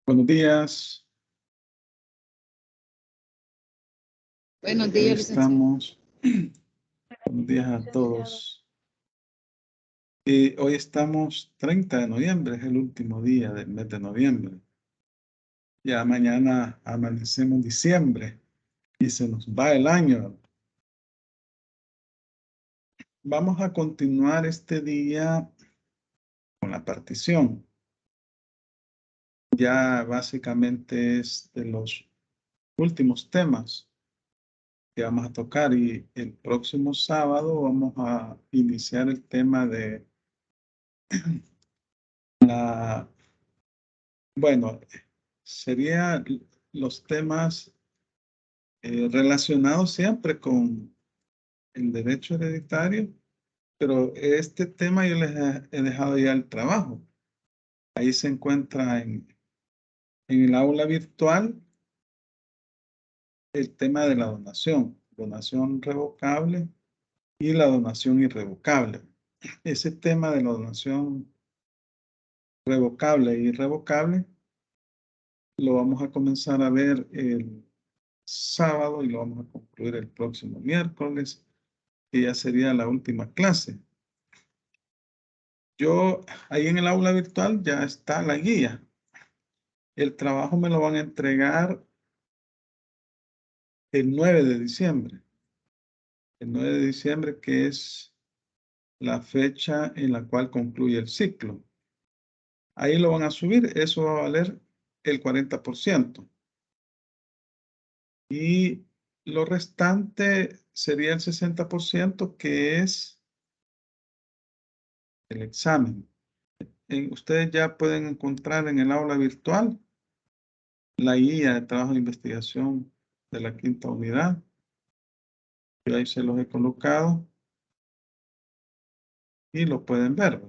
Buenos días. Buenos Hoy días, licenciado. estamos. Buenos días a todos. Y hoy estamos 30 de noviembre, es el último día del mes de noviembre. Ya mañana amanecemos diciembre y se nos va el año. Vamos a continuar este día con la partición. Ya básicamente es de los últimos temas que vamos a tocar y el próximo sábado vamos a iniciar el tema de bueno, serían los temas relacionados siempre con el derecho hereditario, pero este tema yo les he dejado ya el trabajo. Ahí se encuentra en el aula virtual el tema de la donación revocable y la donación irrevocable. Ese tema de la donación revocable e irrevocable lo vamos a comenzar a ver el sábado y lo vamos a concluir el próximo miércoles, que ya sería la última clase. Yo, ahí en el aula virtual ya está la guía. El trabajo me lo van a entregar el 9 de diciembre. El 9 de diciembre, que es la fecha en la cual concluye el ciclo. Ahí lo van a subir, eso va a valer el 40%. Y lo restante sería el 60%, que es el examen. Ustedes ya pueden encontrar en el aula virtual la guía de trabajo de investigación de la quinta unidad. Yo ahí se los he colocado y lo pueden ver.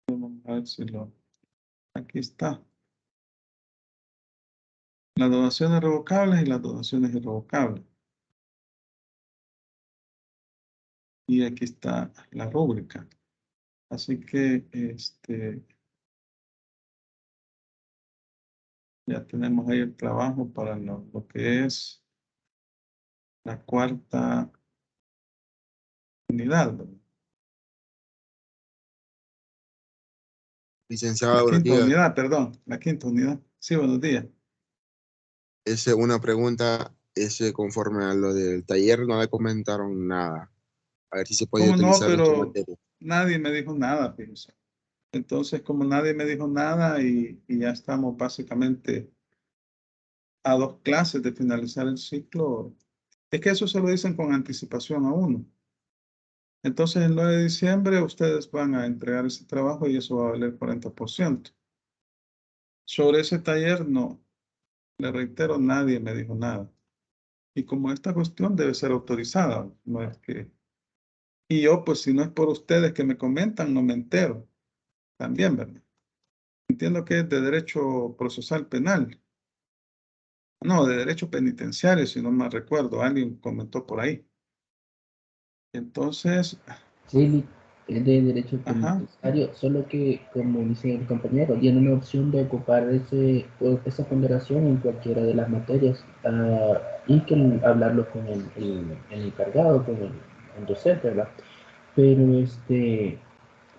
Vamos a ver si aquí está. Las donaciones revocables y las donaciones irrevocables. Y aquí está la rúbrica. Así que ya tenemos ahí el trabajo para lo que es la cuarta unidad, ¿verdad? Licenciado, La buenos quinta días. unidad, perdón, la quinta unidad. Sí, buenos días. Una pregunta, conforme a lo del taller no me comentaron nada. A ver si se puede ¿Cómo no? utilizar en su Pero materia. nadie me dijo nada, fíjense. Entonces, como nadie me dijo nada y ya estamos básicamente a 2 clases de finalizar el ciclo, es que eso se lo dicen con anticipación a uno. Entonces, el 9 de diciembre ustedes van a entregar ese trabajo y eso va a valer 40%. Sobre ese taller, no, le reitero, nadie me dijo nada. Y como esta cuestión debe ser autorizada, no es que... Y yo, pues si no es por ustedes que me comentan, no me entero. También, ¿verdad? Entiendo que es de derecho procesal penal. No, de derecho penitenciario, si no me recuerdo, alguien comentó por ahí. Entonces, Sí, es de derecho ajá, penitenciario, solo que, como dice el compañero, tiene una opción de ocupar esa ponderación en cualquiera de las materias y que hablarlo con el encargado, con el docente, ¿verdad? Pero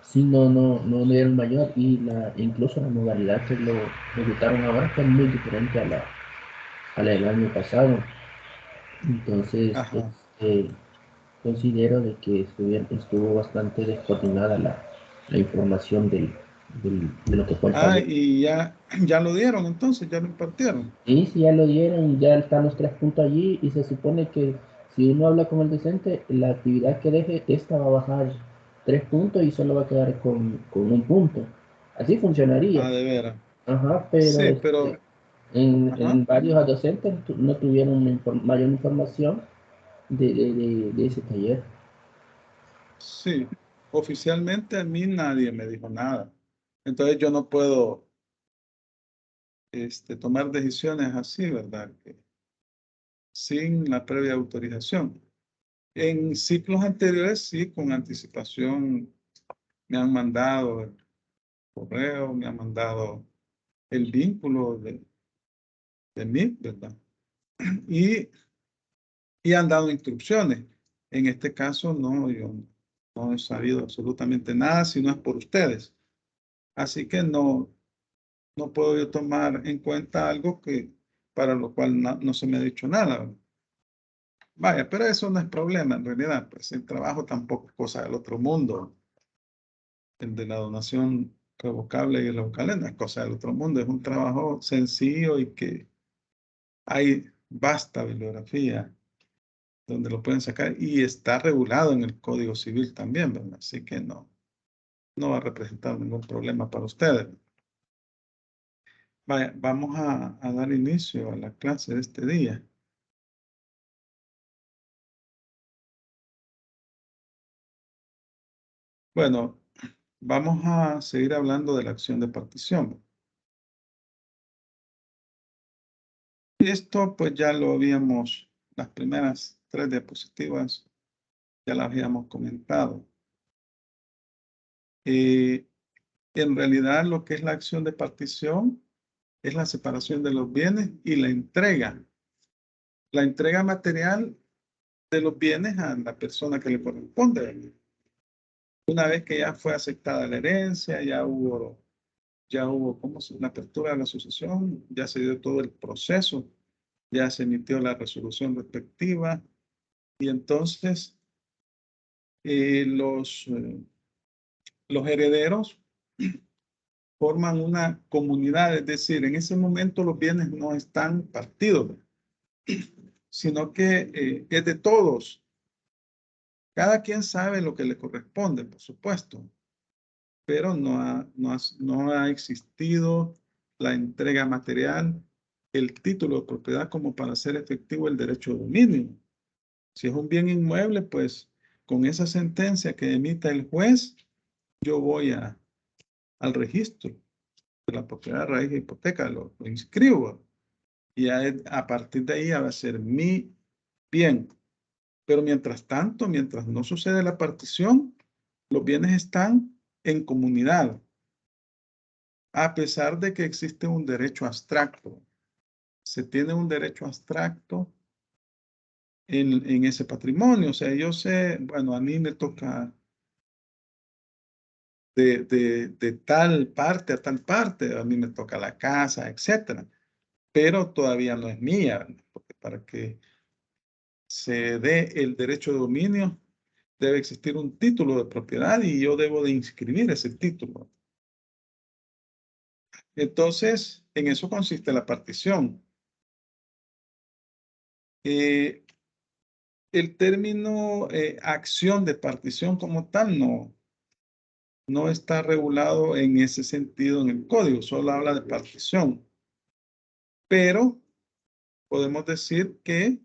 sí, no le dieron mayor y incluso la modalidad que lo ejecutaron ahora fue muy diferente a la del año pasado. Entonces, ajá. considero de que estuvo bastante descoordinada la información de lo que fue el Ah, taller. y ya lo dieron entonces, ya lo impartieron. Y si ya lo dieron, ya están los 3 puntos allí y se supone que si uno habla con el docente, la actividad que deje, esta va a bajar 3 puntos y solo va a quedar con 1 punto. Así funcionaría. Ah, de veras. Ajá, pero Sí, pero, ajá, en varios docentes no tuvieron mayor información de ese taller. sí. Oficialmente a mí nadie me dijo nada. Entonces yo no puedo tomar decisiones así, ¿verdad? Sin la previa autorización. En ciclos anteriores, sí, con anticipación me han mandado correo, me ha mandado el vínculo de Meet, ¿verdad? Y han dado instrucciones. En este caso, no, yo no he sabido absolutamente nada si no es por ustedes. Así que no puedo yo tomar en cuenta algo que para lo cual no se me ha dicho nada, ¿verdad? Vaya, pero eso no es problema en realidad, pues el trabajo tampoco es cosa del otro mundo. El de la donación revocable y irrevocable no es cosa del otro mundo, es un trabajo sencillo y que hay vasta bibliografía donde lo pueden sacar y está regulado en el Código Civil también, ¿verdad? Así que no va a representar ningún problema para ustedes. Vaya, vamos a dar inicio a la clase de este día. Bueno, vamos a seguir hablando de la acción de partición. Y esto pues ya lo habíamos, las primeras 3 diapositivas ya las habíamos comentado. En realidad lo que es la acción de partición es la separación de los bienes y la entrega. La entrega material de los bienes a la persona que le corresponde. Una vez que ya fue aceptada la herencia, ya hubo la apertura de la sucesión, ya se dio todo el proceso, ya se emitió la resolución respectiva y entonces los herederos forman una comunidad, es decir, en ese momento los bienes no están partidos, sino que es de todos. Cada quien sabe lo que le corresponde, por supuesto, pero no ha existido la entrega material, el título de propiedad como para hacer efectivo el derecho de dominio. Si es un bien inmueble, pues con esa sentencia que emita el juez, yo voy al registro de la propiedad de raíz de hipoteca, lo inscribo y a partir de ahí va a ser mi bien. Pero mientras tanto, mientras no sucede la partición, los bienes están en comunidad, a pesar de que existe un derecho abstracto. Se tiene un derecho abstracto en ese patrimonio. O sea, yo sé, bueno, a mí me toca de tal parte a tal parte, a mí me toca la casa, etcétera, pero todavía no es mía, porque para que se dé el derecho de dominio, debe existir un título de propiedad y yo debo de inscribir ese título. Entonces, en eso consiste la partición. El término acción de partición como tal no está regulado en ese sentido en el código, solo habla de partición. Pero podemos decir que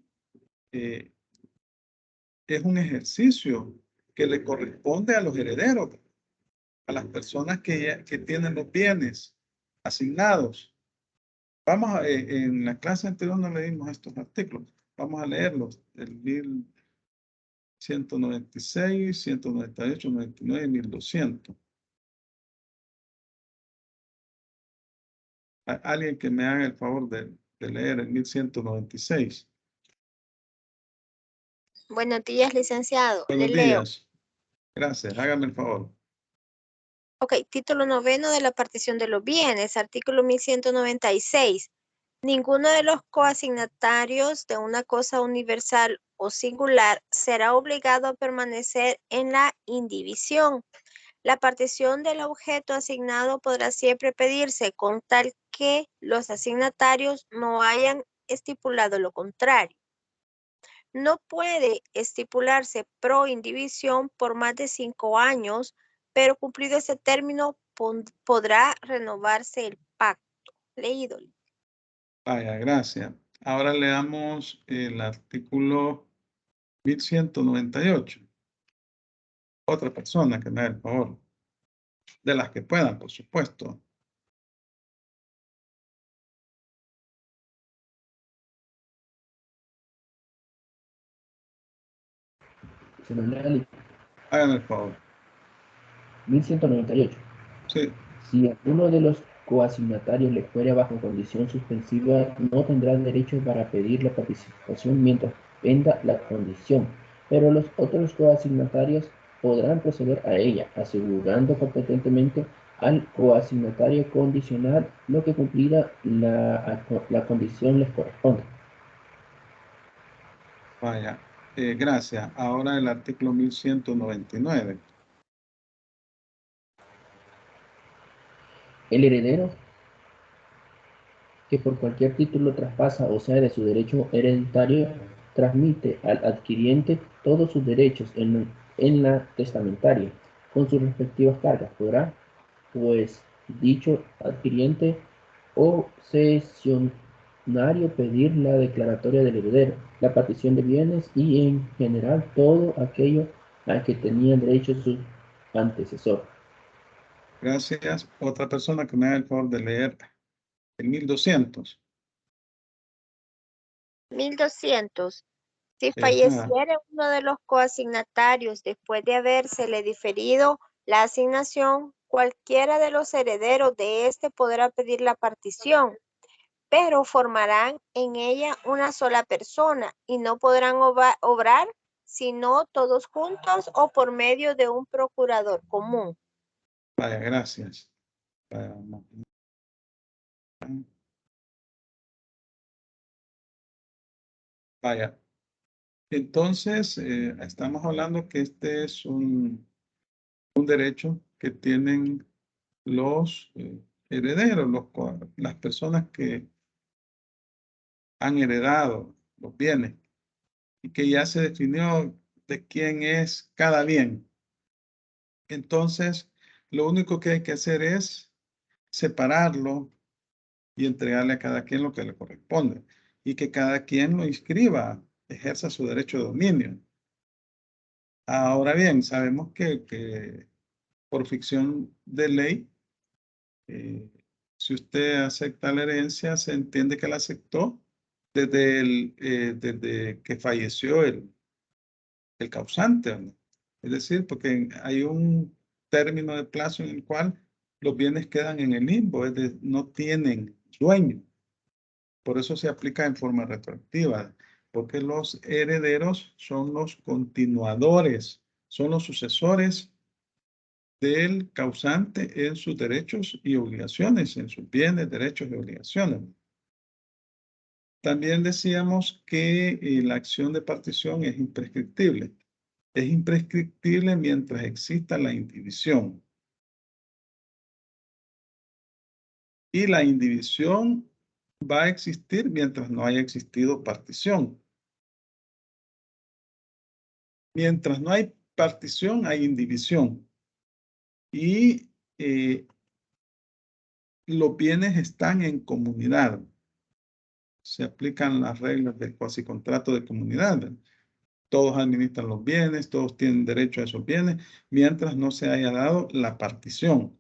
es un ejercicio que le corresponde a los herederos, a las personas que tienen los bienes asignados. En la clase anterior no leímos estos artículos. Vamos a leerlos. El 1196, 198, 99 y 1200. Alguien que me haga el favor de leer el 1196. Buenos días, licenciado. Buenos Le leo. días. Gracias. Hágame el favor. Ok, título noveno de la partición de los bienes, artículo 1196. Ninguno de los coasignatarios de una cosa universal o singular será obligado a permanecer en la indivisión. La partición del objeto asignado podrá siempre pedirse con tal que los asignatarios no hayan estipulado lo contrario. No puede estipularse pro indivisión por más de 5 años, pero cumplido ese término podrá renovarse el pacto. Leído. Vaya, gracias. Ahora leamos el artículo 1198. Otra persona que me haga el favor. De las que puedan, por supuesto. Se lo leo. Háganme el favor. 1198. Sí. Si alguno de los coasignatarios le fuere bajo condición suspensiva, no tendrá derecho para pedir la participación mientras penda la condición, pero los otros coasignatarios podrán proceder a ella, asegurando competentemente al coasignatario condicional lo que cumplida la condición les corresponde. Vaya, gracias. Ahora el artículo 1199. El heredero que por cualquier título traspasa o sea de su derecho hereditario, transmite al adquiriente todos sus derechos en la testamentaria, con sus respectivas cargas. Podrá, pues, dicho adquiriente o cesionario pedir la declaratoria del heredero, la partición de bienes y, en general, todo aquello a que tenían derecho su antecesor. Gracias. Otra persona que me haga el favor de leer el 1200. 1200. Si Ajá. falleciere uno de los coasignatarios después de habérsele diferido la asignación, cualquiera de los herederos de éste podrá pedir la partición, pero formarán en ella una sola persona y no podrán obrar sino todos juntos o por medio de un procurador común. Vaya, gracias. Vaya. Entonces, estamos hablando que este es un derecho que tienen los herederos, las personas que han heredado los bienes y que ya se definió de quién es cada bien. Entonces, lo único que hay que hacer es separarlo y entregarle a cada quien lo que le corresponde y que cada quien lo inscriba, ejerza su derecho de dominio. Ahora bien, sabemos que por ficción de ley, si usted acepta la herencia, se entiende que la aceptó desde que falleció el causante, ¿no? Es decir, porque hay un término de plazo en el cual los bienes quedan en el limbo, es decir, no tienen dueño. Por eso se aplica en forma retroactiva, porque los herederos son los continuadores, son los sucesores del causante en sus derechos y obligaciones, en sus bienes, derechos y obligaciones. También decíamos que la acción de partición es imprescriptible. Es imprescriptible mientras exista la indivisión. Y la indivisión va a existir mientras no haya existido partición. Mientras no hay partición, hay indivisión. Y los bienes están en comunidad. Se aplican las reglas del cuasicontrato de comunidad. Todos administran los bienes, todos tienen derecho a esos bienes, mientras no se haya dado la partición.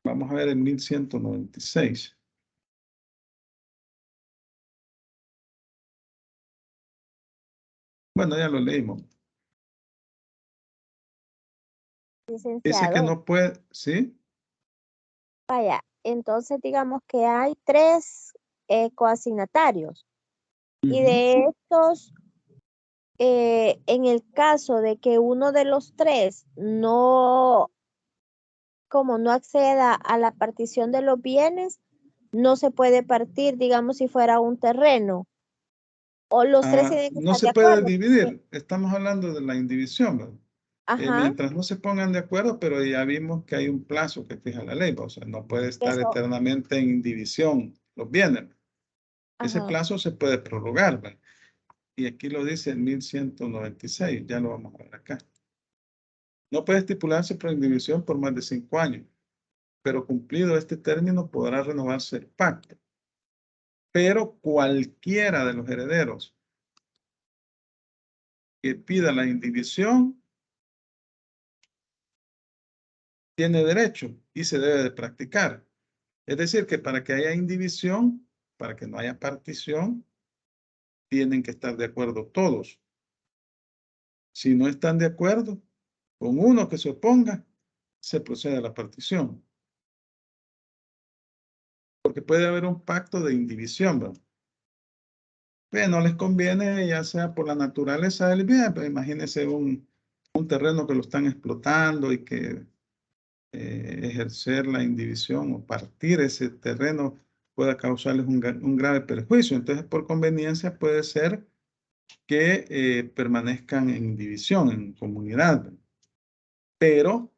Vamos a ver el 1196. Bueno, ya lo leímos. Dice que Licenciado, no puede, ¿sí? vaya, entonces digamos que hay 3 coasignatarios y de estos, en el caso de que uno de los 3 no acceda a la partición de los bienes, no se puede partir, digamos, si fuera un terreno. O los 3 tienen que No estar se de puede acuerdo. dividir. Estamos hablando de la indivisión, ¿verdad? Ajá, Mientras no se pongan de acuerdo, pero ya vimos que hay un plazo que fija la ley, ¿va? O sea, no puede estar eso, eternamente en división los bienes. Ese ajá. plazo se puede prorrogar, ¿va? Y aquí lo dice el 1196, ya lo vamos a ver acá. No puede estipularse por indivisión por más de 5 años, pero cumplido este término podrá renovarse el pacto. Pero cualquiera de los herederos que pida la indivisión tiene derecho y se debe de practicar. Es decir, que para que haya indivisión, para que no haya partición, tienen que estar de acuerdo todos. Si no están de acuerdo, con uno que se oponga, se procede a la partición. porque puede haber un pacto de indivisión, ¿verdad? Pues no les conviene, ya sea por la naturaleza del bien, pues imagínense un terreno que lo están explotando y que ejercer la indivisión o partir ese terreno pueda causarles un grave perjuicio. Entonces, por conveniencia puede ser que permanezcan en división, en comunidad. Pero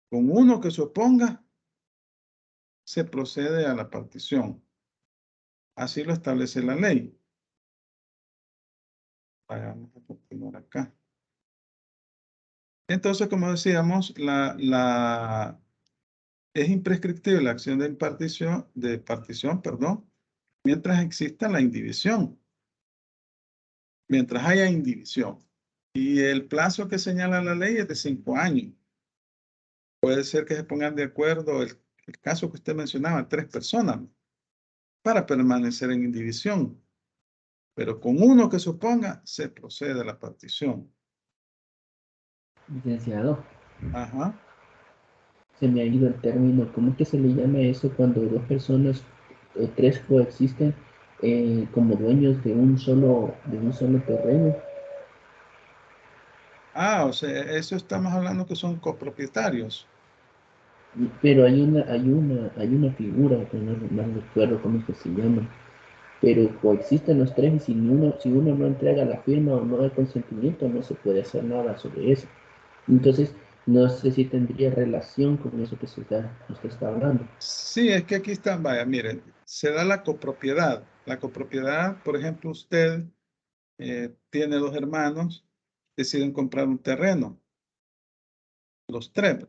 con uno que se oponga, se procede a la partición. Así lo establece la ley. Vamos a continuar acá. Entonces, como decíamos, es imprescriptible la acción de partición, perdón, mientras exista la indivisión. Mientras haya indivisión. Y el plazo que señala la ley es de 5 años. Puede ser que se pongan de acuerdo el caso que usted mencionaba, 3 personas, para permanecer en indivisión. Pero con uno que se oponga, se procede a la partición. Licenciado, Ajá. se me ha ido el término. ¿Cómo que se le llama eso cuando dos personas o tres coexisten como dueños de un solo terreno? Ah, o sea, eso estamos hablando que son copropietarios. Pero hay una figura que no recuerdo cómo es que se llama. Pero coexisten los tres y si uno no entrega la firma o no da consentimiento, no se puede hacer nada sobre eso. Entonces, no sé si tendría relación con eso que usted está hablando. Sí, es que aquí están, vaya, miren, se da la copropiedad. La copropiedad, por ejemplo, usted tiene 2 hermanos, deciden comprar un terreno. Los 3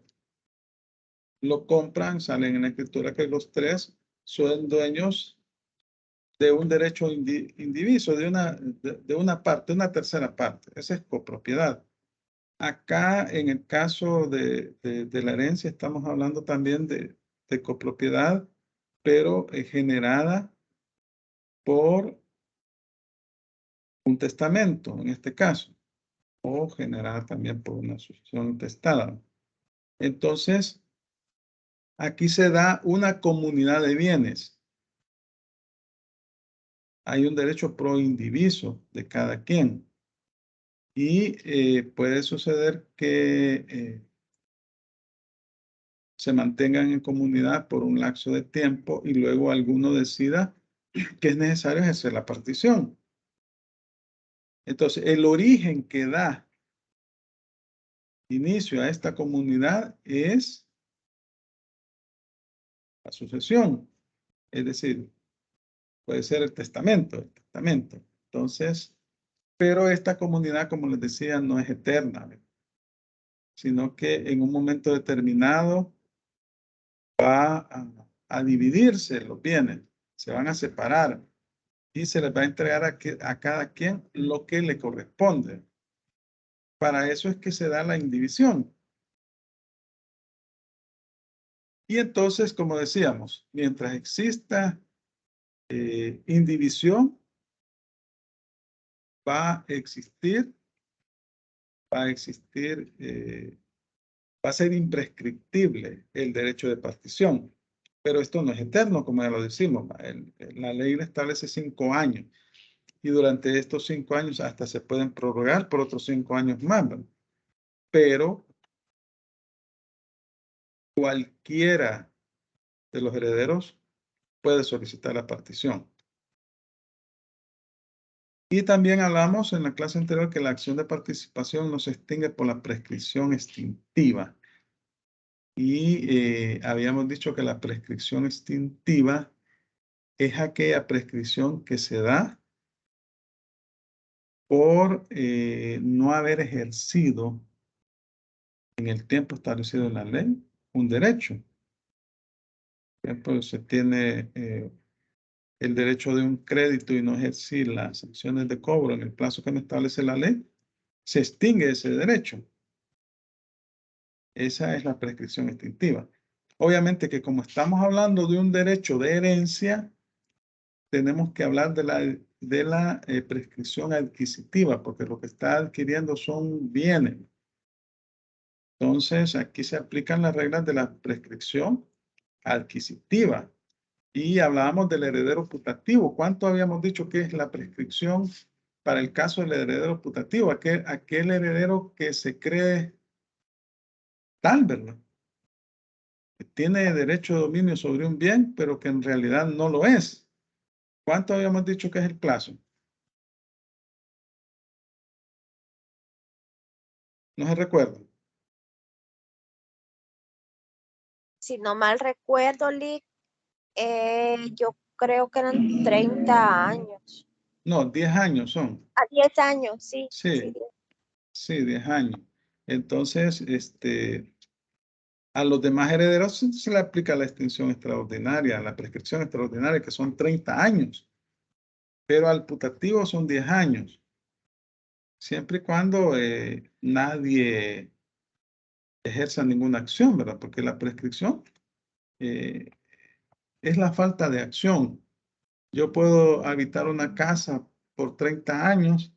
lo compran, salen en la escritura que los 3 son dueños de un derecho indiviso, de una parte, una tercera parte. Esa es copropiedad. Acá, en el caso de la herencia, estamos hablando también de copropiedad, pero generada por un testamento, en este caso, o generada también por una sucesión intestada. Entonces, aquí se da una comunidad de bienes. Hay un derecho pro indiviso de cada quien. Y puede suceder que se mantengan en comunidad por un lapso de tiempo y luego alguno decida que es necesario ejercer la partición. Entonces, el origen que da inicio a esta comunidad es la sucesión. Es decir, puede ser el testamento. Entonces, pero esta comunidad, como les decía, no es eterna, sino que en un momento determinado va a dividirse los bienes, se van a separar y se les va a entregar a cada quien lo que le corresponde. Para eso es que se da la indivisión. Y entonces, como decíamos, mientras exista indivisión, va a existir, va a ser imprescriptible el derecho de partición. Pero esto no es eterno, como ya lo decimos. La ley le establece 5 años. Y durante estos 5 años hasta se pueden prorrogar por otros 5 años más, ¿verdad? Pero cualquiera de los herederos puede solicitar la partición. Y también hablamos en la clase anterior que la acción de participación no se extingue por la prescripción extintiva. Y habíamos dicho que la prescripción extintiva es aquella prescripción que se da por no haber ejercido en el tiempo establecido en la ley un derecho. Por ejemplo, se tiene el derecho de un crédito y no ejercer las acciones de cobro en el plazo que me establece la ley, se extingue ese derecho. Esa es la prescripción extintiva. Obviamente que como estamos hablando de un derecho de herencia, tenemos que hablar de la prescripción adquisitiva, porque lo que está adquiriendo son bienes. Entonces, aquí se aplican las reglas de la prescripción adquisitiva. Y hablábamos del heredero putativo. ¿Cuánto habíamos dicho que es la prescripción para el caso del heredero putativo? Aquel heredero que se cree tal, ¿verdad? Que tiene derecho de dominio sobre un bien, pero que en realidad no lo es. ¿Cuánto habíamos dicho que es el plazo? No se recuerda. Si no mal recuerdo, Lick, yo creo que eran 30 años. No, 10 años son. 10 años, sí. Sí, sí, 10 años. Entonces, a los demás herederos se le aplica la extinción extraordinaria, la prescripción extraordinaria, que son 30 años. Pero al putativo son 10 años. Siempre y cuando nadie ejerza ninguna acción, ¿verdad? Porque la prescripción eh, es la falta de acción. Yo puedo habitar una casa por 30 años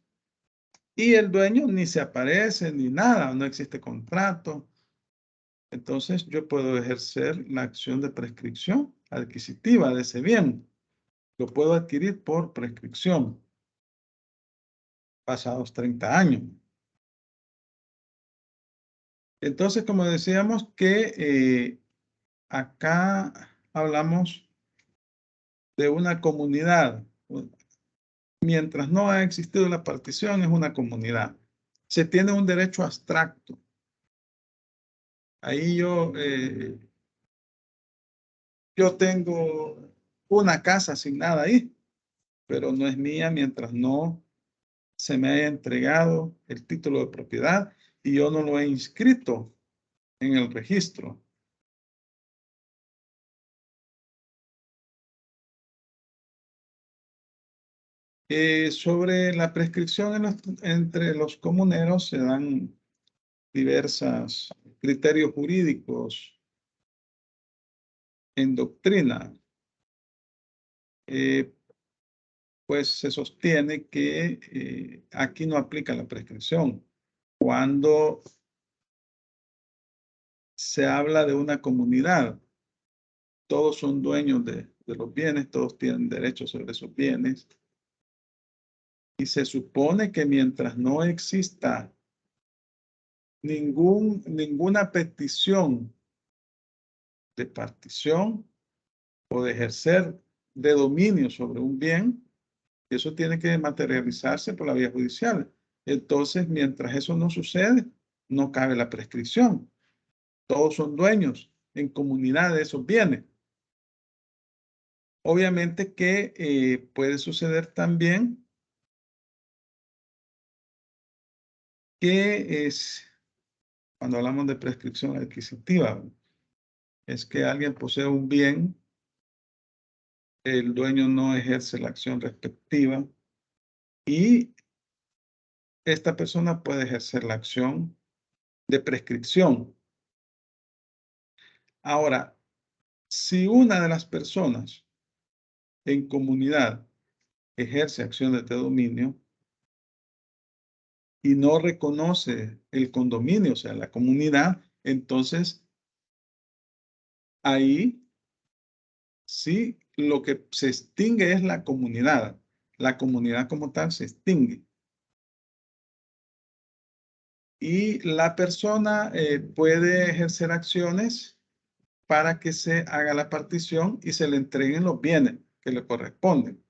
y el dueño ni se aparece ni nada, no existe contrato. Entonces yo puedo ejercer la acción de prescripción adquisitiva de ese bien. Lo puedo adquirir por prescripción pasados 30 años. Entonces, como decíamos que acá hablamos de una comunidad. Mientras no ha existido la partición, es una comunidad. Se tiene un derecho abstracto. Ahí yo tengo una casa asignada ahí, pero no es mía mientras no se me haya entregado el título de propiedad y yo no lo he inscrito en el registro. Sobre la prescripción entre los comuneros se dan diversos criterios jurídicos en doctrina. Pues se sostiene que aquí no aplica la prescripción. Cuando se habla de una comunidad, todos son dueños de los bienes, todos tienen derecho sobre esos bienes. Y se supone que mientras no exista ninguna petición de partición o de ejercer de dominio sobre un bien, eso tiene que materializarse por la vía judicial. Entonces, mientras eso no sucede, no cabe la prescripción. Todos son dueños en comunidad de esos bienes. Obviamente que puede suceder también que cuando hablamos de prescripción adquisitiva, es que alguien posee un bien, el dueño no ejerce la acción respectiva y esta persona puede ejercer la acción de prescripción. Ahora, si una de las personas en comunidad ejerce acciones de dominio y no reconoce el condominio, o sea, la comunidad, entonces ahí sí lo que se extingue es la comunidad. La comunidad como tal se extingue. Y la persona puede ejercer acciones para que se haga la partición y se le entreguen los bienes que le corresponden.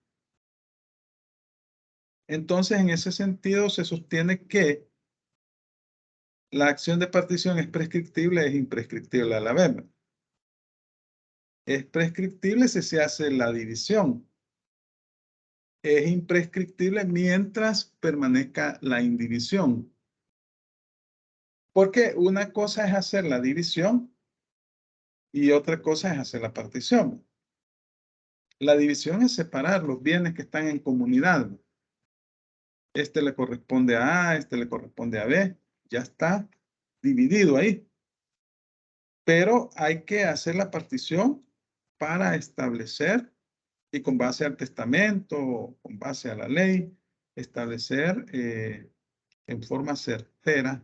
Entonces, en ese sentido, se sostiene que la acción de partición es prescriptible, es imprescriptible a la vez. Es prescriptible si se hace la división. Es imprescriptible mientras permanezca la indivisión. Porque una cosa es hacer la división y otra cosa es hacer la partición. La división es separar los bienes que están en comunidad. Este le corresponde a A, este le corresponde a B. Ya está dividido ahí. Pero hay que hacer la partición para establecer y con base al testamento, con base a la ley, establecer en forma certera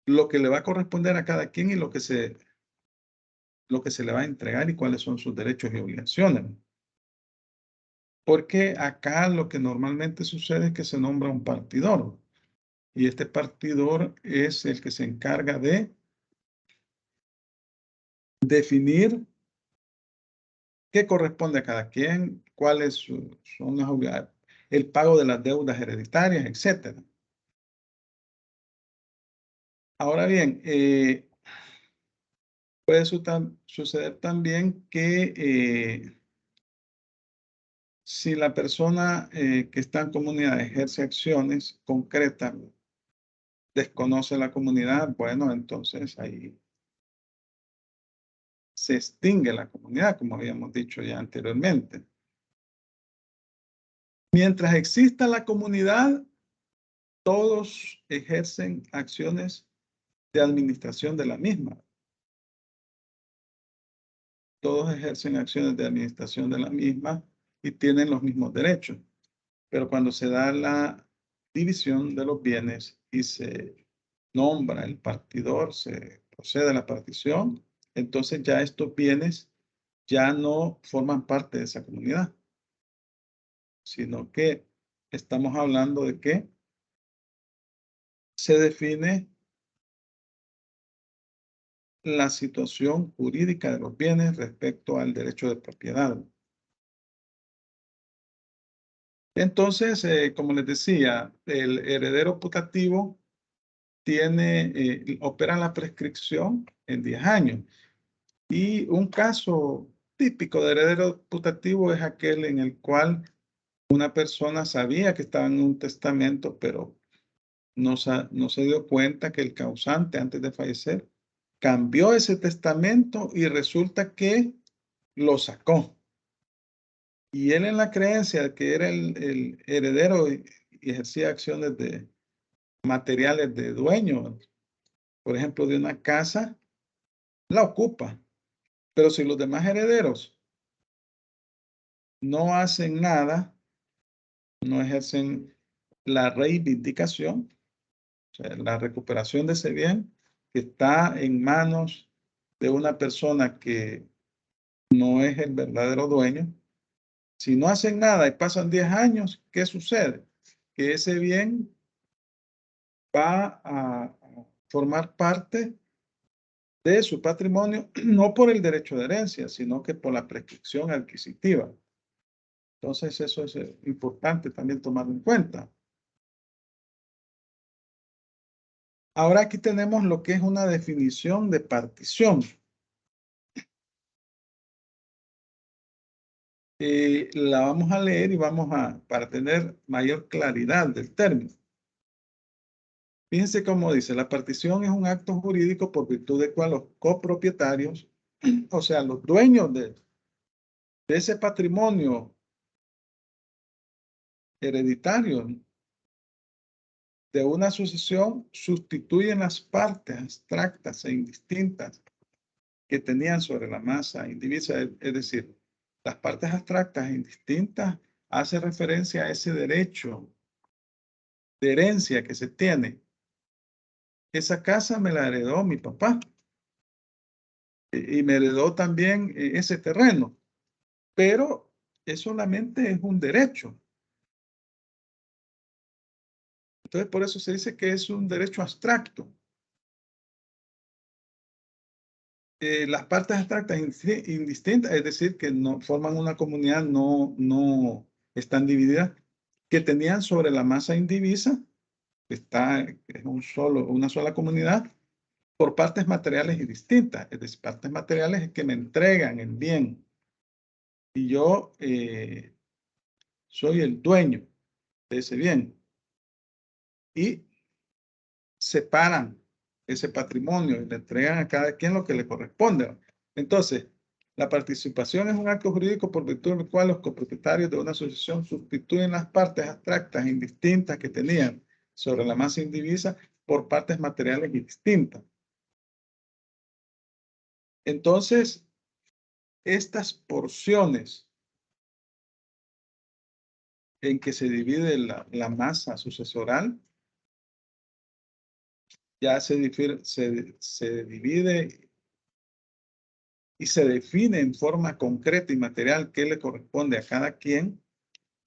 lo que le va a corresponder a cada quien y lo que se lo que se le va a entregar y cuáles son sus derechos y obligaciones. Porque acá lo que normalmente sucede es que se nombra un partidor. Y este partidor es el que se encarga de definir qué corresponde a cada quien, cuáles son las obligaciones, el pago de las deudas hereditarias, etc. Ahora bien, puede suceder también que si la persona que está en comunidad ejerce acciones concretas, desconoce la comunidad, bueno, entonces ahí se extingue la comunidad, como habíamos dicho ya anteriormente. Mientras exista la comunidad, todos ejercen acciones de administración de la misma. Todos ejercen acciones de administración de la misma y tienen los mismos derechos. Pero cuando se da la división de los bienes y se nombra el partidor, se procede a la partición, entonces ya estos bienes ya no forman parte de esa comunidad, sino que estamos hablando de que se define la situación jurídica de los bienes respecto al derecho de propiedad. Entonces, como les decía, el heredero putativo opera la prescripción en 10 años. Y un caso típico de heredero putativo es aquel en el cual una persona sabía que estaba en un testamento, pero no se dio cuenta que el causante, antes de fallecer, cambió ese testamento y resulta que lo sacó. Y él, en la creencia de que era el heredero y ejercía acciones de materiales de dueño, por ejemplo, de una casa, la ocupa. Pero si los demás herederos no hacen nada, no ejercen la reivindicación, o sea, la recuperación de ese bien que está en manos de una persona que no es el verdadero dueño, si no hacen nada y pasan 10 años, ¿qué sucede? Que ese bien va a formar parte de su patrimonio, no por el derecho de herencia, sino que por la prescripción adquisitiva. Entonces, eso es importante también tomarlo en cuenta. Ahora aquí tenemos lo que es una definición de partición. La vamos a leer y para tener mayor claridad del término. Fíjense cómo dice, la partición es un acto jurídico por virtud del cual los copropietarios, o sea, los dueños de ese patrimonio hereditario de una sucesión, sustituyen las partes abstractas e indistintas que tenían sobre la masa indivisa, es decir, las partes abstractas e indistintas hacen referencia a ese derecho de herencia que se tiene. Esa casa me la heredó mi papá y me heredó también ese terreno, pero solamente es un derecho. Entonces, por eso se dice que es un derecho abstracto. Las partes abstractas indistintas, es decir, que no forman una comunidad, no están divididas, que tenían sobre la masa indivisa, es una sola comunidad, por partes materiales y distintas. Es decir, partes materiales es que me entregan el bien. Y yo soy el dueño de ese bien. Y separan ese patrimonio y le entregan a cada quien lo que le corresponde. Entonces, la participación es un acto jurídico por virtud del cual los copropietarios de una asociación sustituyen las partes abstractas e indistintas que tenían sobre la masa indivisa por partes materiales y distintas. Entonces, estas porciones en que se divide la masa sucesoral ya se divide y se define en forma concreta y material qué le corresponde a cada quien,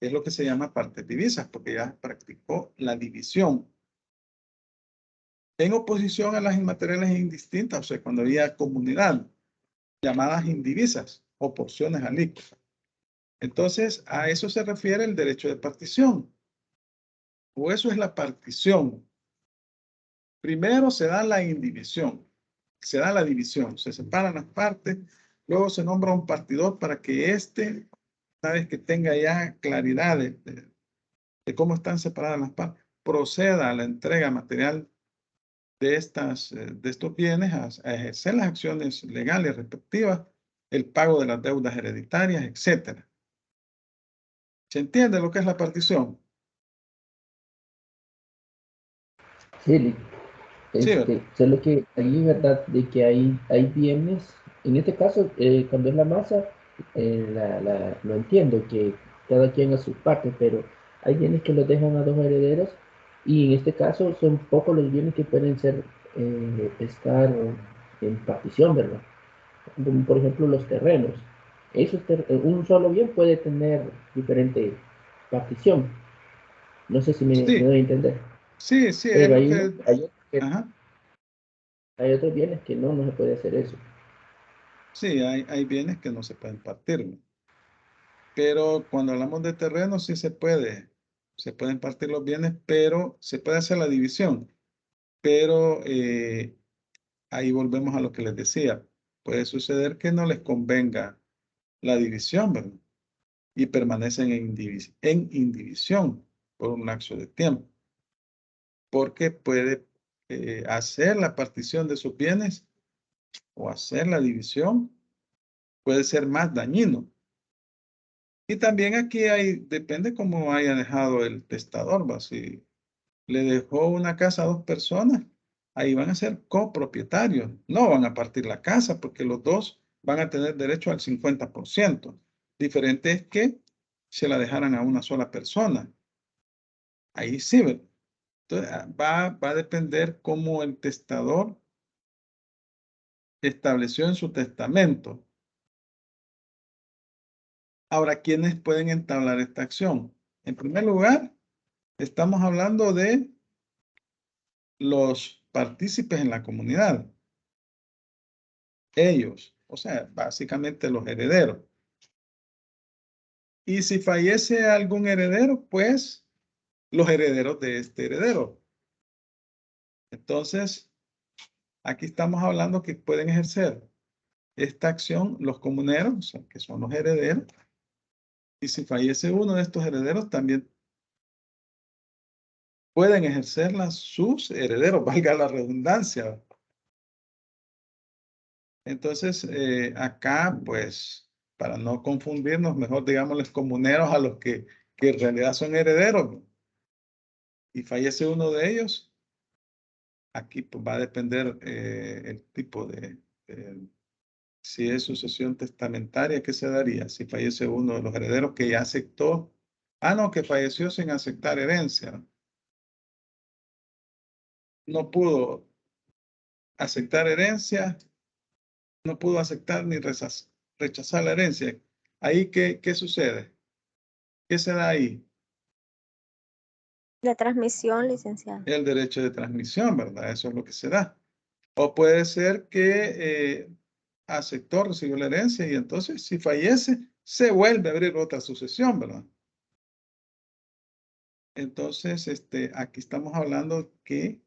es lo que se llama partes divisas, porque ya practicó la división. En oposición a las inmateriales e indistintas, o sea, cuando había comunidad, llamadas indivisas o porciones alícuotas. Entonces, a eso se refiere el derecho de partición. O eso es la partición. Primero se da la indivisión, se da la división, se separan las partes, luego se nombra un partidor para que éste, una vez que tenga ya claridad de cómo están separadas las partes, proceda a la entrega material de estos bienes, a ejercer las acciones legales respectivas, el pago de las deudas hereditarias, etc. ¿Se entiende lo que es la partición? Sí, Sí, ¿verdad? solo que ahí, ¿verdad? De que hay bienes, en este caso, cuando es la masa, lo entiendo, que cada quien a su parte, pero hay bienes que los dejan a dos herederos y en este caso son pocos los bienes que pueden estar en partición, ¿verdad? Como por ejemplo los terrenos. Un solo bien puede tener diferente partición. No sé si me Sí, doy a entender. sí, sí, es Pero lo que... Ajá. hay otros bienes que no se puede hacer eso. Sí, hay bienes que no se pueden partir, ¿no? Pero cuando hablamos de terreno sí se pueden partir los bienes, pero se puede hacer la división. Pero ahí volvemos a lo que les decía. Puede suceder que no les convenga la división, ¿verdad? Y permanecen en indivisión por un lapso de tiempo. Porque puede hacer la partición de sus bienes o hacer la división puede ser más dañino. Y también aquí depende cómo haya dejado el testador, ¿va? Si le dejó una casa a dos personas, ahí van a ser copropietarios. No van a partir la casa porque los dos van a tener derecho al 50%. Diferente es que se la dejaran a una sola persona. Ahí sí, ¿verdad? Entonces, va a depender cómo el testador estableció en su testamento. Ahora, ¿quiénes pueden entablar esta acción? En primer lugar, estamos hablando de los partícipes en la comunidad. Ellos, o sea, básicamente los herederos. Y si fallece algún heredero, pues los herederos de este heredero. Entonces, aquí estamos hablando que pueden ejercer esta acción los comuneros, o sea, que son los herederos. Y si fallece uno de estos herederos, también pueden ejercerla sus herederos, valga la redundancia. Entonces, acá, pues, para no confundirnos, mejor digámosles comuneros a los que en realidad son herederos. Y fallece uno de ellos, aquí pues, va a depender el tipo si es sucesión testamentaria, ¿qué se daría? Si fallece uno de los herederos que ya aceptó, no, que falleció sin aceptar herencia. No pudo aceptar herencia, no pudo aceptar ni rechazar la herencia. Ahí, ¿qué sucede? ¿Qué se da ahí? La transmisión, licenciado. El derecho de transmisión, ¿verdad? Eso es lo que se da. O puede ser que aceptó, recibió la herencia y entonces si fallece, se vuelve a abrir otra sucesión, ¿verdad? Entonces, aquí estamos hablando que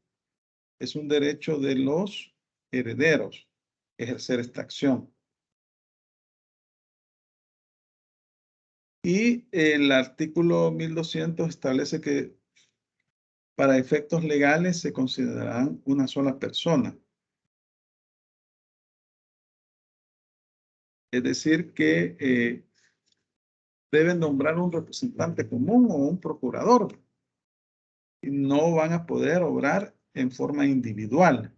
es un derecho de los herederos ejercer esta acción. Y el artículo 1200 establece que para efectos legales se considerarán una sola persona. Es decir, que deben nombrar un representante común o un procurador. Y no van a poder obrar en forma individual.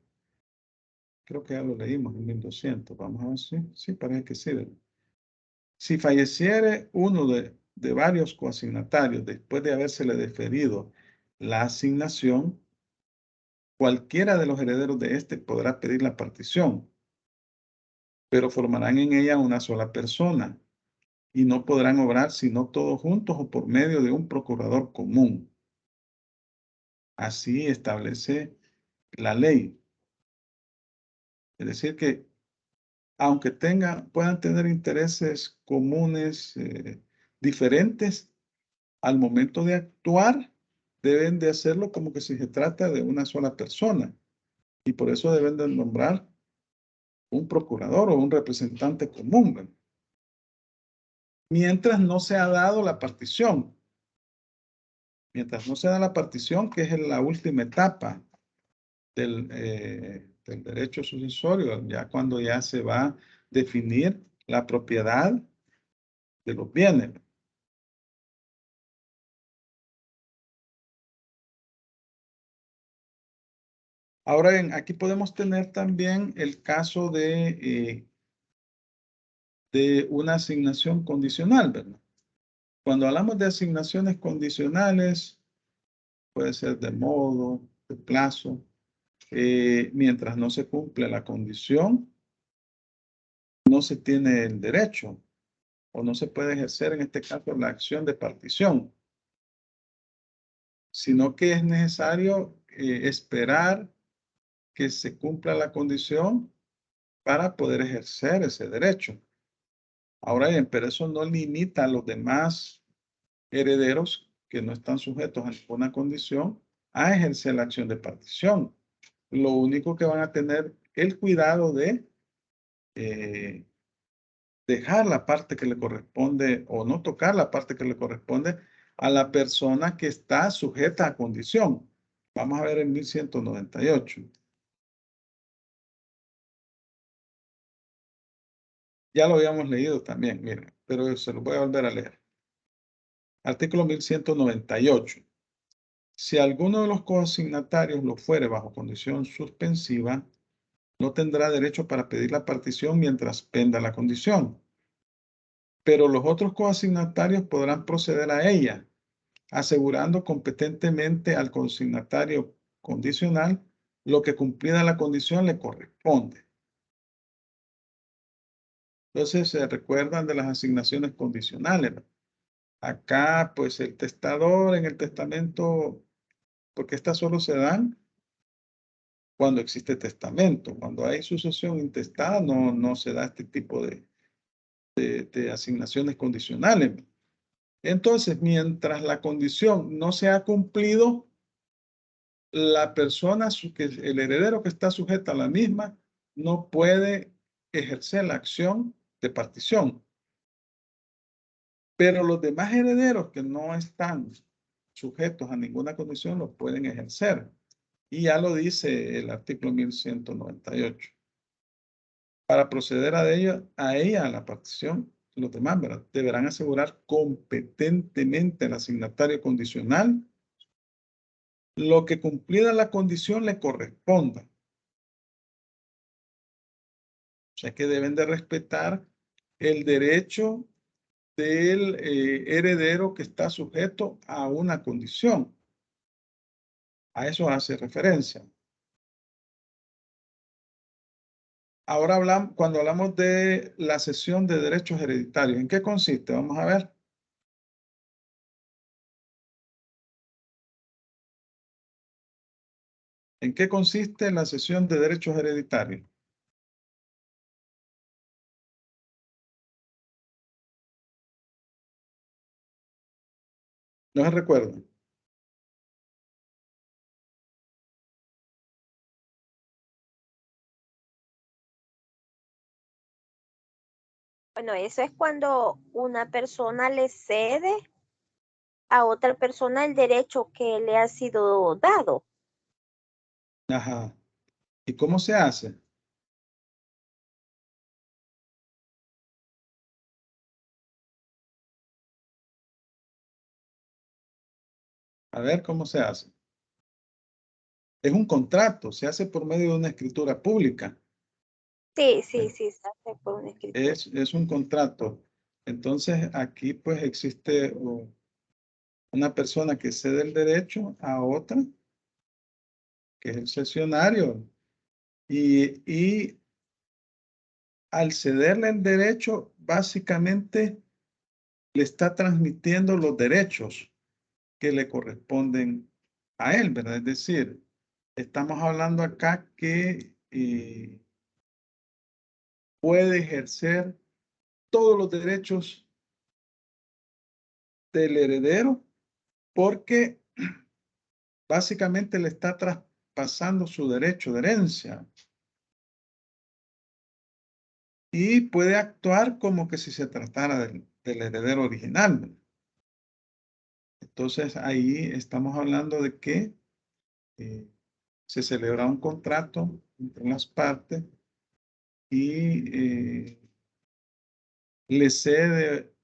Creo que ya lo leímos en 1200. Vamos a ver si sí, parece que sí. Si falleciere uno de varios coasignatarios después de habérsele deferido la asignación, cualquiera de los herederos de este podrá pedir la partición. pero formarán en ella una sola persona y no podrán obrar sino todos juntos o por medio de un procurador común. Así establece la ley. Es decir que aunque puedan tener intereses comunes diferentes, al momento de actuar, deben de hacerlo como que si se trata de una sola persona. Y por eso deben de nombrar un procurador o un representante común, ¿verdad? Mientras no se ha dado la partición. Mientras no se da la partición, que es la última etapa del derecho sucesorio, ya cuando ya se va a definir la propiedad de los bienes. Ahora bien, aquí podemos tener también el caso de una asignación condicional, ¿verdad? Cuando hablamos de asignaciones condicionales, puede ser de modo, de plazo, mientras no se cumple la condición, no se tiene el derecho o no se puede ejercer en este caso la acción de partición, sino que es necesario esperar que se cumpla la condición para poder ejercer ese derecho. Ahora bien, pero eso no limita a los demás herederos que no están sujetos a ninguna condición a ejercer la acción de partición. Lo único que van a tener el cuidado de dejar la parte que le corresponde o no tocar la parte que le corresponde a la persona que está sujeta a condición. Vamos a ver en 1198. Ya lo habíamos leído también, miren, pero se lo voy a volver a leer. Artículo 1198. Si alguno de los coasignatarios lo fuere bajo condición suspensiva, no tendrá derecho para pedir la partición mientras penda la condición. Pero los otros coasignatarios podrán proceder a ella, asegurando competentemente al consignatario condicional lo que cumplida la condición le corresponde. Entonces se recuerdan de las asignaciones condicionales, ¿no? Acá, pues el testador en el testamento, porque estas solo se dan cuando existe testamento. Cuando hay sucesión intestada, no se da este tipo de asignaciones condicionales. Entonces, mientras la condición no se ha cumplido, la persona, el heredero que está sujeta a la misma, no puede ejercer la acción de partición. Pero los demás herederos que no están sujetos a ninguna condición lo pueden ejercer. Y ya lo dice el artículo 1198. Para proceder a ella, a la partición, los demás, ¿verdad?, deberán asegurar competentemente al asignatario condicional lo que cumplida la condición le corresponda. O sea que deben de respetar el derecho del heredero que está sujeto a una condición. A eso hace referencia. Ahora cuando hablamos de la cesión de derechos hereditarios, ¿en qué consiste? Vamos a ver. ¿En qué consiste la cesión de derechos hereditarios? ¿No se recuerdan? Bueno, eso es cuando una persona le cede a otra persona el derecho que le ha sido dado. Ajá. ¿Y cómo se hace? A ver cómo se hace. Es un contrato, se hace por medio de una escritura pública. Sí, se hace por una escritura. Es un contrato. Entonces, aquí pues existe una persona que cede el derecho a otra, que es el cesionario. Y al cederle el derecho, básicamente le está transmitiendo los derechos que le corresponden a él, ¿verdad? Es decir, estamos hablando acá que puede ejercer todos los derechos del heredero porque básicamente le está traspasando su derecho de herencia. Y puede actuar como que si se tratara del heredero original. Entonces ahí estamos hablando de que se celebra un contrato entre las partes y le cede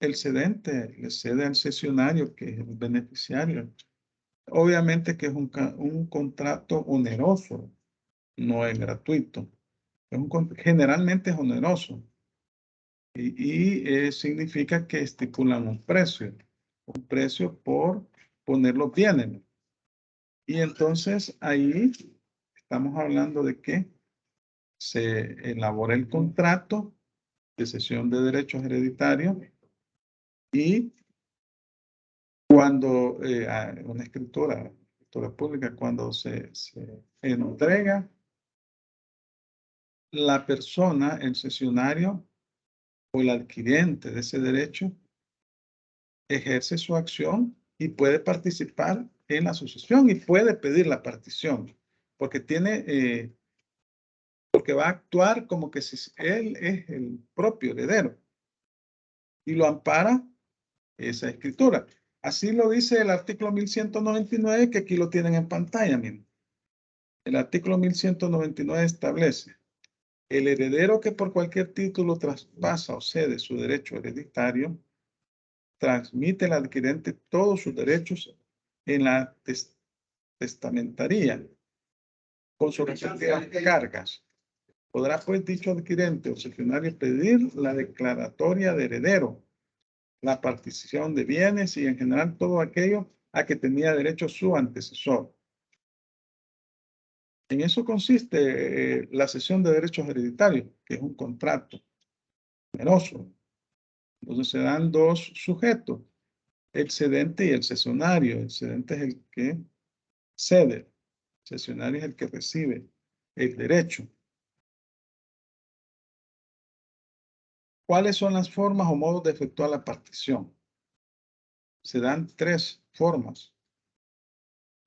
el cedente, le cede al cesionario, que es el beneficiario. Obviamente que es un contrato oneroso, no es gratuito. Generalmente es oneroso. Y significa que estipulan un precio por poner los bienes. Y entonces ahí estamos hablando de que se elabora el contrato de cesión de derechos hereditarios y cuando una escritura pública, cuando se entrega la persona, el cesionario o el adquiriente de ese derecho, ejerce su acción y puede participar en la sucesión y puede pedir la partición, porque porque va a actuar como que si él es el propio heredero y lo ampara esa escritura. Así lo dice el artículo 1199, que aquí lo tienen en pantalla, miren. El artículo 1199 establece: el heredero que por cualquier título traspasa o cede su derecho hereditario, transmite al adquirente todos sus derechos en la testamentaría con sus respectivas cargas. Podrá pues dicho adquirente o cesionario pedir la declaratoria de heredero, la partición de bienes y en general todo aquello a que tenía derecho su antecesor. En eso consiste la cesión de derechos hereditarios, que es un contrato oneroso. Entonces se dan dos sujetos, el cedente y el cesionario. El cedente es el que cede, el cesionario es el que recibe el derecho. ¿Cuáles son las formas o modos de efectuar la partición? Se dan tres formas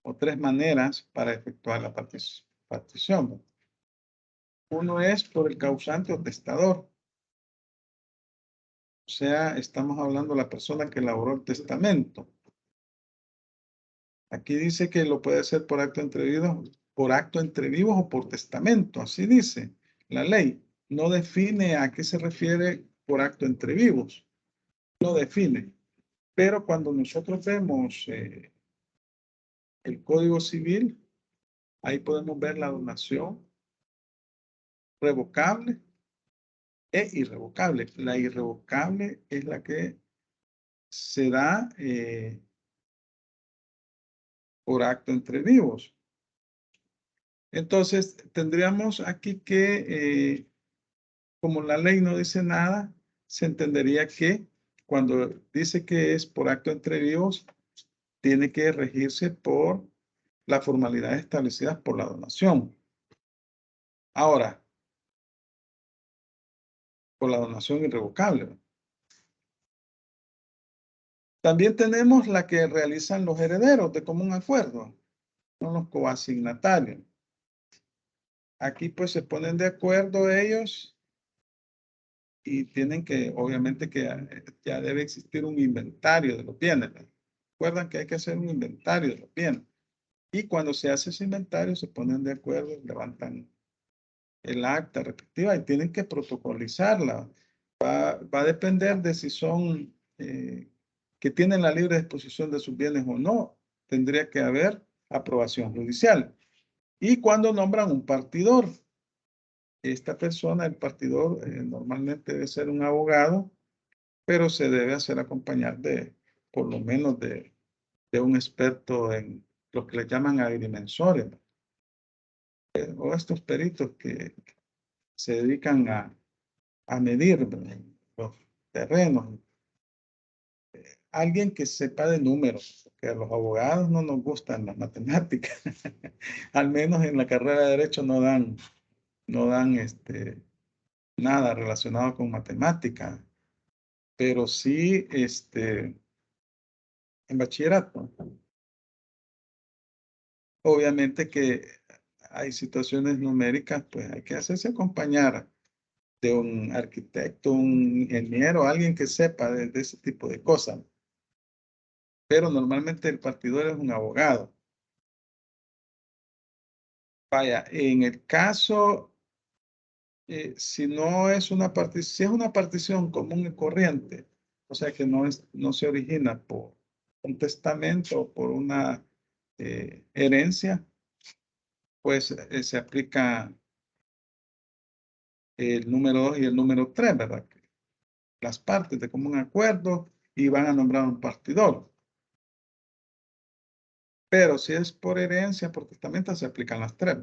o tres maneras para efectuar la partición. Uno es por el causante o testador. O sea, estamos hablando de la persona que elaboró el testamento. Aquí dice que lo puede hacer por acto entre vivos o por testamento. Así dice la ley. No define a qué se refiere por acto entre vivos. No define. Pero cuando nosotros vemos el Código Civil, ahí podemos ver la donación revocable e irrevocable. La irrevocable es la que se da por acto entre vivos. Entonces, tendríamos aquí que, como la ley no dice nada, se entendería que cuando dice que es por acto entre vivos, tiene que regirse por las formalidades establecidas por la donación. Ahora, por la donación irrevocable. También tenemos la que realizan los herederos de común acuerdo, son los coasignatarios. Aquí pues se ponen de acuerdo ellos y tienen que, obviamente que ya debe existir un inventario de los bienes. Recuerdan que hay que hacer un inventario de los bienes. Y cuando se hace ese inventario se ponen de acuerdo, levantan el acta respectiva y tienen que protocolizarla. Va a depender de si son que tienen la libre disposición de sus bienes o no. Tendría que haber aprobación judicial. Y cuando nombran un partidor, esta persona, el partidor, normalmente debe ser un abogado, pero se debe hacer acompañar de, por lo menos, de un experto en lo que le llaman agrimensores, o estos peritos que se dedican a medir, ¿verdad?, los terrenos. Alguien que sepa de números, que a los abogados no nos gustan las matemáticas. Al menos en la carrera de Derecho no dan nada relacionado con matemática, pero sí en bachillerato. Obviamente que hay situaciones numéricas, pues hay que hacerse acompañar de un arquitecto, un ingeniero, alguien que sepa de ese tipo de cosas. Pero normalmente el partidor es un abogado. Vaya, en el caso, si no es una partición, si es una partición común y corriente, o sea que no se origina por un testamento o por una herencia, pues se aplica el número 2 y el número 3, ¿verdad? Las partes de común acuerdo y van a nombrar un partidor. Pero si es por herencia, por testamento, se aplican las 3.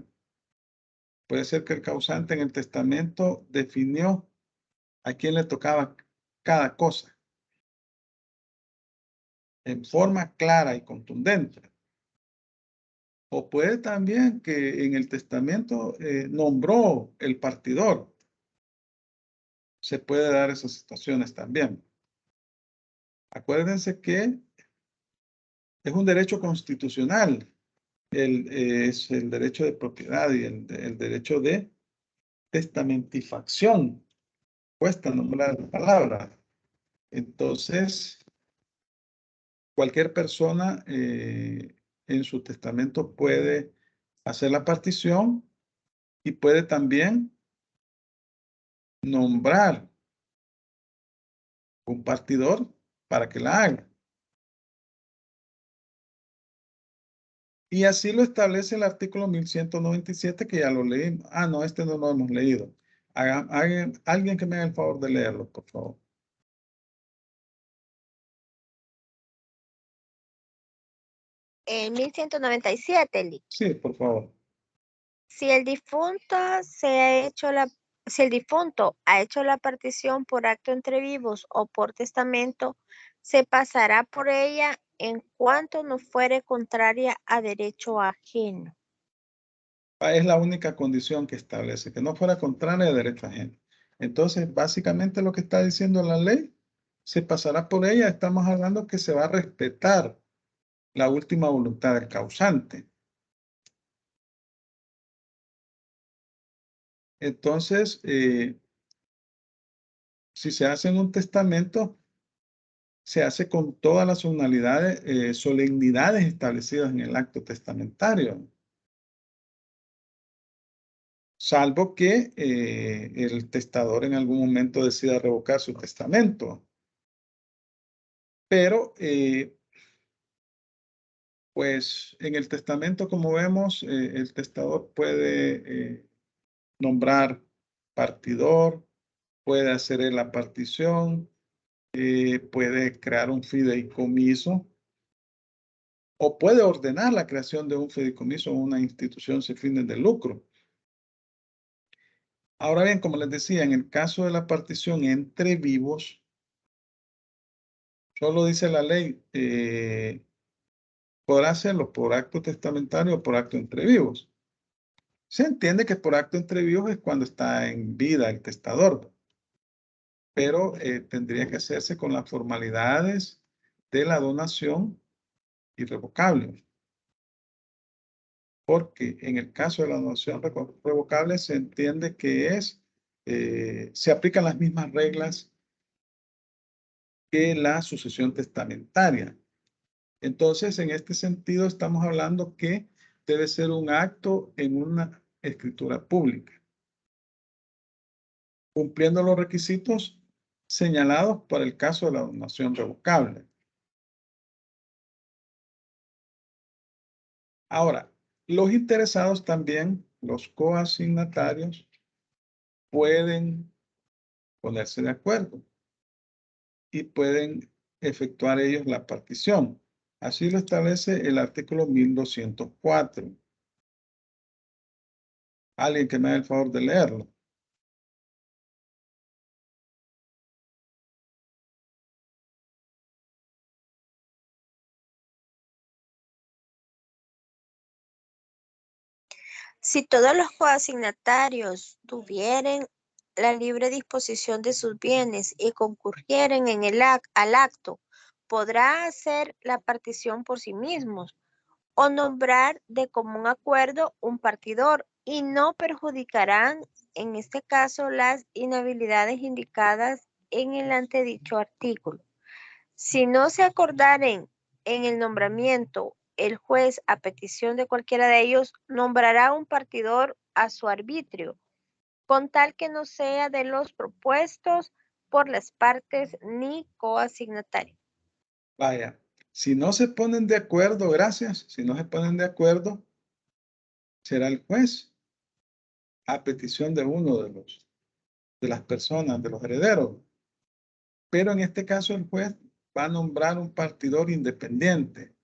Puede ser que el causante en el testamento definió a quién le tocaba cada cosa en forma clara y contundente. O puede también que en el testamento nombró el partidor. Se puede dar esas situaciones también. Acuérdense que es un derecho constitucional. Es el derecho de propiedad y el derecho de testamentificación. Cuesta nombrar la palabra. Entonces, cualquier persona en su testamento puede hacer la partición y puede también nombrar un partidor para que la haga. Y así lo establece el artículo 1197, que ya lo leímos. Ah, no, este no lo hemos leído. Alguien que me haga el favor de leerlo, por favor. En 1197, Lee. Sí, por favor. Si el difunto ha hecho la partición por acto entre vivos o por testamento, se pasará por ella en cuanto no fuere contraria a derecho ajeno. Es la única condición que establece, que no fuera contraria a derecho ajeno. Entonces, básicamente lo que está diciendo la ley, se pasará por ella. Estamos hablando que se va a respetar la última voluntad del causante. Entonces, si se hace en un testamento, se hace con todas las solemnidades establecidas en el acto testamentario. Salvo que el testador en algún momento decida revocar su testamento. Pero, pues en el testamento, como vemos, el testador puede nombrar partidor, puede hacer la partición, puede crear un fideicomiso o puede ordenar la creación de un fideicomiso o una institución sin fines de lucro. Ahora bien, como les decía, en el caso de la partición entre vivos, solo dice la ley, podrá hacerlo por acto testamentario o por acto entre vivos. Se entiende que por acto entre vivos es cuando está en vida el testador, pero tendría que hacerse con las formalidades de la donación irrevocable. Porque en el caso de la donación revocable se entiende que se aplican las mismas reglas que la sucesión testamentaria. Entonces, en este sentido, estamos hablando que debe ser un acto en una escritura pública, cumpliendo los requisitos señalados para el caso de la donación revocable. Ahora, los interesados también, los coasignatarios, pueden ponerse de acuerdo y pueden efectuar ellos la partición. Así lo establece el artículo 1204. Alguien que me haga el favor de leerlo. Si todos los coasignatarios tuvieren la libre disposición de sus bienes y concurrieren en al acto, podrá hacer la partición por sí mismos o nombrar de común acuerdo un partidor y no perjudicarán en este caso las inhabilidades indicadas en el antedicho artículo. Si no se acordaren en el nombramiento, el juez, a petición de cualquiera de ellos, nombrará un partidor a su arbitrio, con tal que no sea de los propuestos por las partes ni coasignatarios. Vaya, si no se ponen de acuerdo, gracias, si no se ponen de acuerdo, será el juez, a petición de uno de las personas, de los herederos. Pero en este caso el juez va a nombrar un partidor independiente.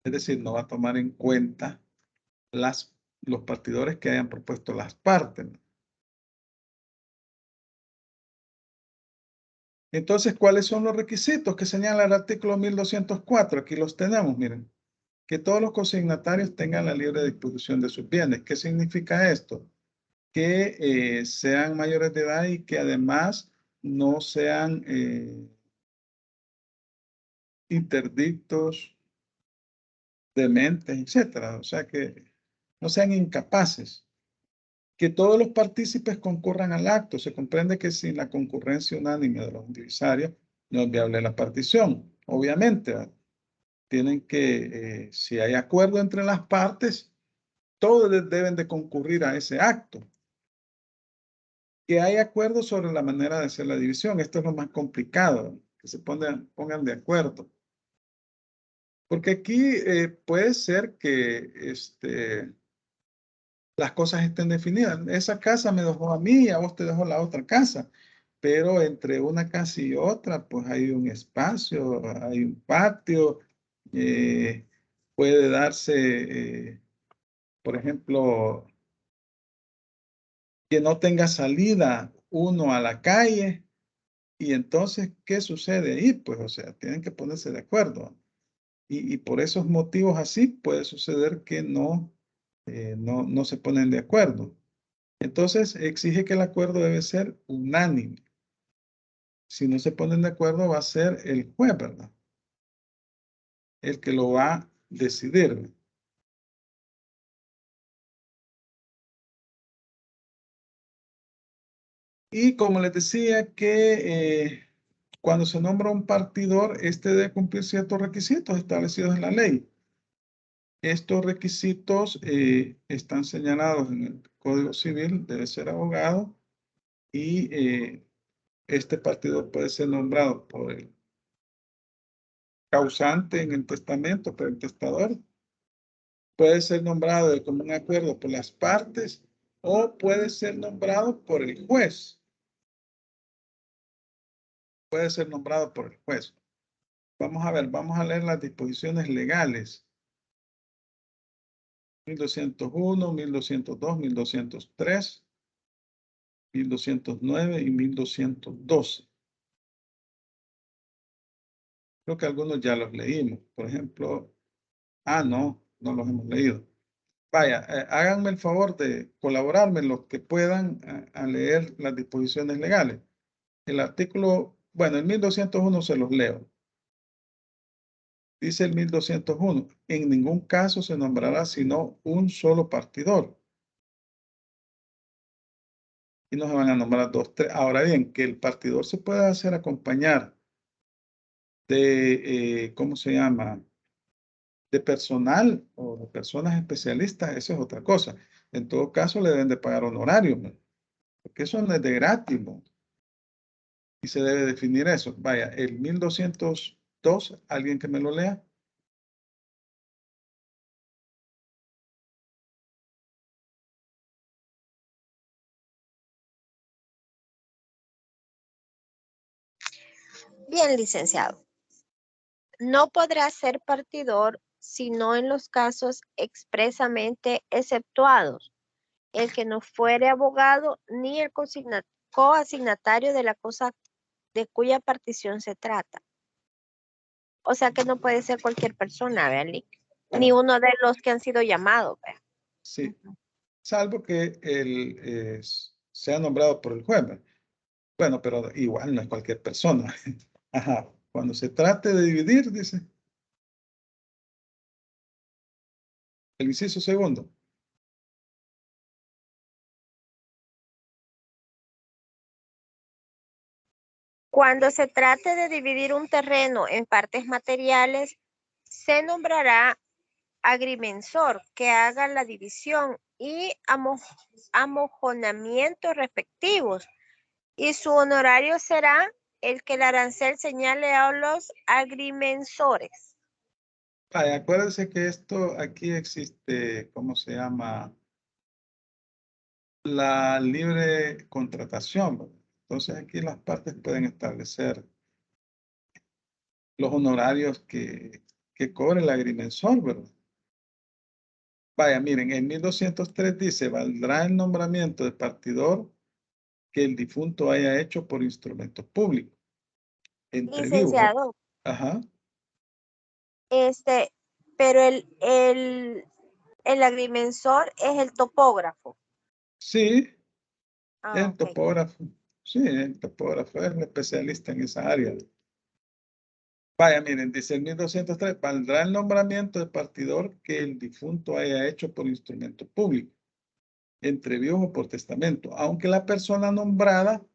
Es decir, no va a tomar en cuenta los partidores que hayan propuesto las partes. Entonces, ¿cuáles son los requisitos que señala el artículo 1204? Aquí los tenemos, miren. Que todos los consignatarios tengan la libre disposición de sus bienes. ¿Qué significa esto? Que sean mayores de edad y que además no sean interdictos, dementes, etcétera. O sea, que no sean incapaces. Que todos los partícipes concurran al acto. Se comprende que sin la concurrencia unánime de los indivisarios no es viable la partición. Obviamente, ¿verdad? Tienen que, si hay acuerdo entre las partes, todos deben de concurrir a ese acto. Que hay acuerdo sobre la manera de hacer la división. Esto es lo más complicado, que se pongan de acuerdo. Porque aquí puede ser que las cosas estén definidas. Esa casa me dejó a mí y a vos te dejó la otra casa. Pero entre una casa y otra, pues hay un espacio, hay un patio. Puede darse, por ejemplo, que no tenga salida uno a la calle. Y entonces, ¿qué sucede ahí? Pues, o sea, tienen que ponerse de acuerdo. Y por esos motivos así puede suceder que no se ponen de acuerdo. Entonces, exige que el acuerdo debe ser unánime. Si no se ponen de acuerdo, va a ser el juez, ¿verdad? El que lo va a decidir. Y como les decía que cuando se nombra un partidor, debe cumplir ciertos requisitos establecidos en la ley. Estos requisitos están señalados en el Código Civil, debe ser abogado y este partidor puede ser nombrado por el causante en el testamento, por el testador, puede ser nombrado de común acuerdo por las partes o puede ser nombrado por el juez. Puede ser nombrado por el juez. Vamos a ver, vamos a leer las disposiciones legales. 1201, 1202, 1203, 1209 y 1212. Creo que algunos ya los leímos. Por ejemplo, no los hemos leído. Vaya, háganme el favor de colaborarme los que puedan a leer las disposiciones legales. El artículo, bueno, el 1201 se los leo. Dice el 1201, en ningún caso se nombrará sino un solo partidor. Y no se van a nombrar dos, tres. Ahora bien, que el partidor se pueda hacer acompañar de, ¿cómo se llama? De personal o de personas especialistas, eso es otra cosa. En todo caso, le deben de pagar honorario, ¿no? Porque eso no es de gratis, ¿no? Y se debe definir eso. Vaya, el 1202, alguien que me lo lea. Bien, licenciado. No podrá ser partidor sino en los casos expresamente exceptuados, el que no fuere abogado ni el coasignatario de la cosa de cuya partición se trata. O sea que no puede ser cualquier persona, ¿vea, Lick? Ni uno de los que han sido llamados, ¿vea? Sí. salvo que sea nombrado por el juez. ¿verdad? Bueno, pero igual no es cualquier persona. Ajá. Cuando se trate de dividir, dice. El inciso segundo. Cuando se trate de dividir un terreno en partes materiales, se nombrará agrimensor que haga la división y amojonamientos respectivos, y su honorario será el que el arancel señale a los agrimensores. Vaya, acuérdense que esto aquí existe, ¿cómo se llama? La libre contratación. ¿verdad? Entonces aquí las partes pueden establecer los honorarios que cobre el agrimensor, ¿verdad? Vaya, miren, en 1203 dice, valdrá el nombramiento de partidor que el difunto haya hecho por instrumento público. Entre vivos. Licenciado, Ajá. pero el agrimensor es el topógrafo. Sí, el Ok. topógrafo. Sí, el topógrafo es el especialista en esa área. Vaya, miren, dice el 1203, valdrá el nombramiento de partidor que el difunto haya hecho por instrumento público, entre vivos o por testamento, aunque la persona nombrada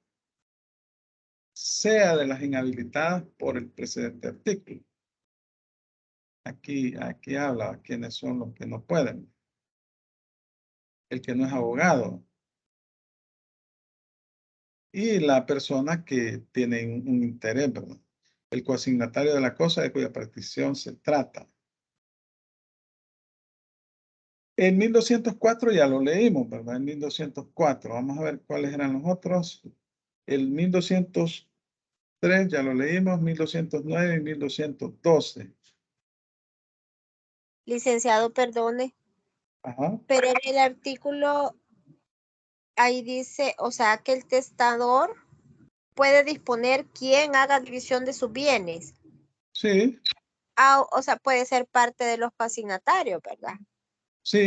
sea de las inhabilitadas por el precedente artículo. Aquí habla quiénes son los que no pueden. El que no es abogado. Y la persona que tiene un interés, ¿verdad? El coasignatario de la cosa de cuya partición se trata. En 1204 ya lo leímos, ¿verdad? En 1204. Vamos a ver cuáles eran los otros. El 1203 ya lo leímos, 1209 y 1212. Licenciado, perdone, Ajá. pero en el artículo ahí dice, o sea, que el testador puede disponer quién haga división de sus bienes. Sí, O sea, puede ser parte de los coasignatarios, ¿verdad? sí,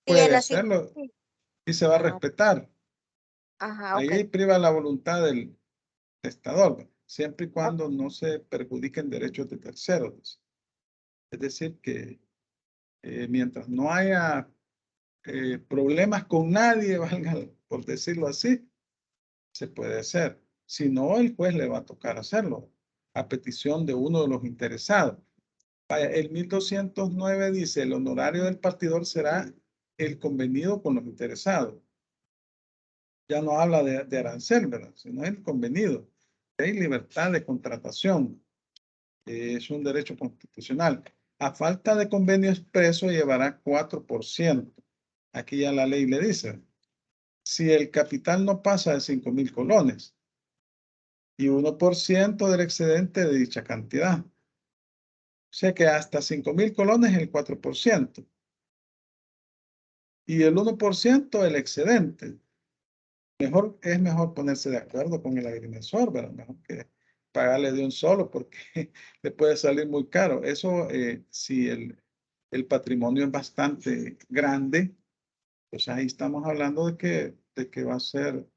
Y él puede así. hacerlo y se va a respetar. Ajá, ok. Ahí priva la voluntad del testador, ¿verdad? Siempre y cuando no se perjudiquen derechos de terceros. Es decir, que mientras no haya problemas con nadie, valga por decirlo así, se puede hacer. Si no, el juez le va a tocar hacerlo a petición de uno de los interesados. Vaya, el 1209 dice, el honorario del partidor será el convenido con los interesados. Ya no habla de arancel, ¿verdad? Sino el convenido. Hay libertad de contratación. Es un derecho constitucional. A falta de convenio expreso llevará 4%. Aquí ya la ley le dice, si el capital no pasa de 5,000 colones y 1% del excedente de dicha cantidad. O sea que hasta 5,000 colones el 4%. Y el 1% el excedente. Es mejor ponerse de acuerdo con el agrimensor, ¿verdad? Mejor que pagarle de un solo porque le puede salir muy caro. Eso, si el patrimonio es bastante grande, pues ahí estamos hablando de que va a ser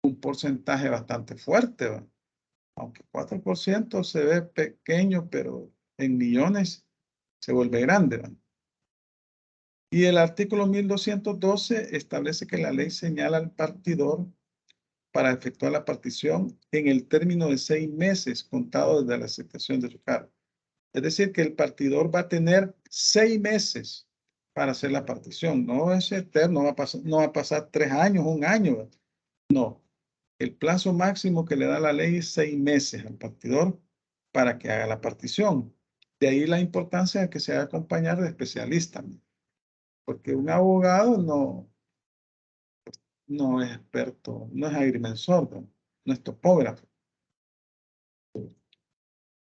un porcentaje bastante fuerte, ¿verdad? Aunque 4% se ve pequeño, pero en millones se vuelve grande, ¿verdad? Y el artículo 1212 establece que la ley señala al partidor para efectuar la partición en el término de 6 meses contado desde la aceptación de su cargo. Es decir, que el partidor va a tener 6 meses para hacer la partición. No es eterno, no va a pasar 3 años, 1 año. No. El plazo máximo que le da la ley es 6 meses al partidor para que haga la partición. De ahí la importancia de que se haga acompañar de especialistas. Porque un abogado no es experto, no es agrimensor, no es topógrafo.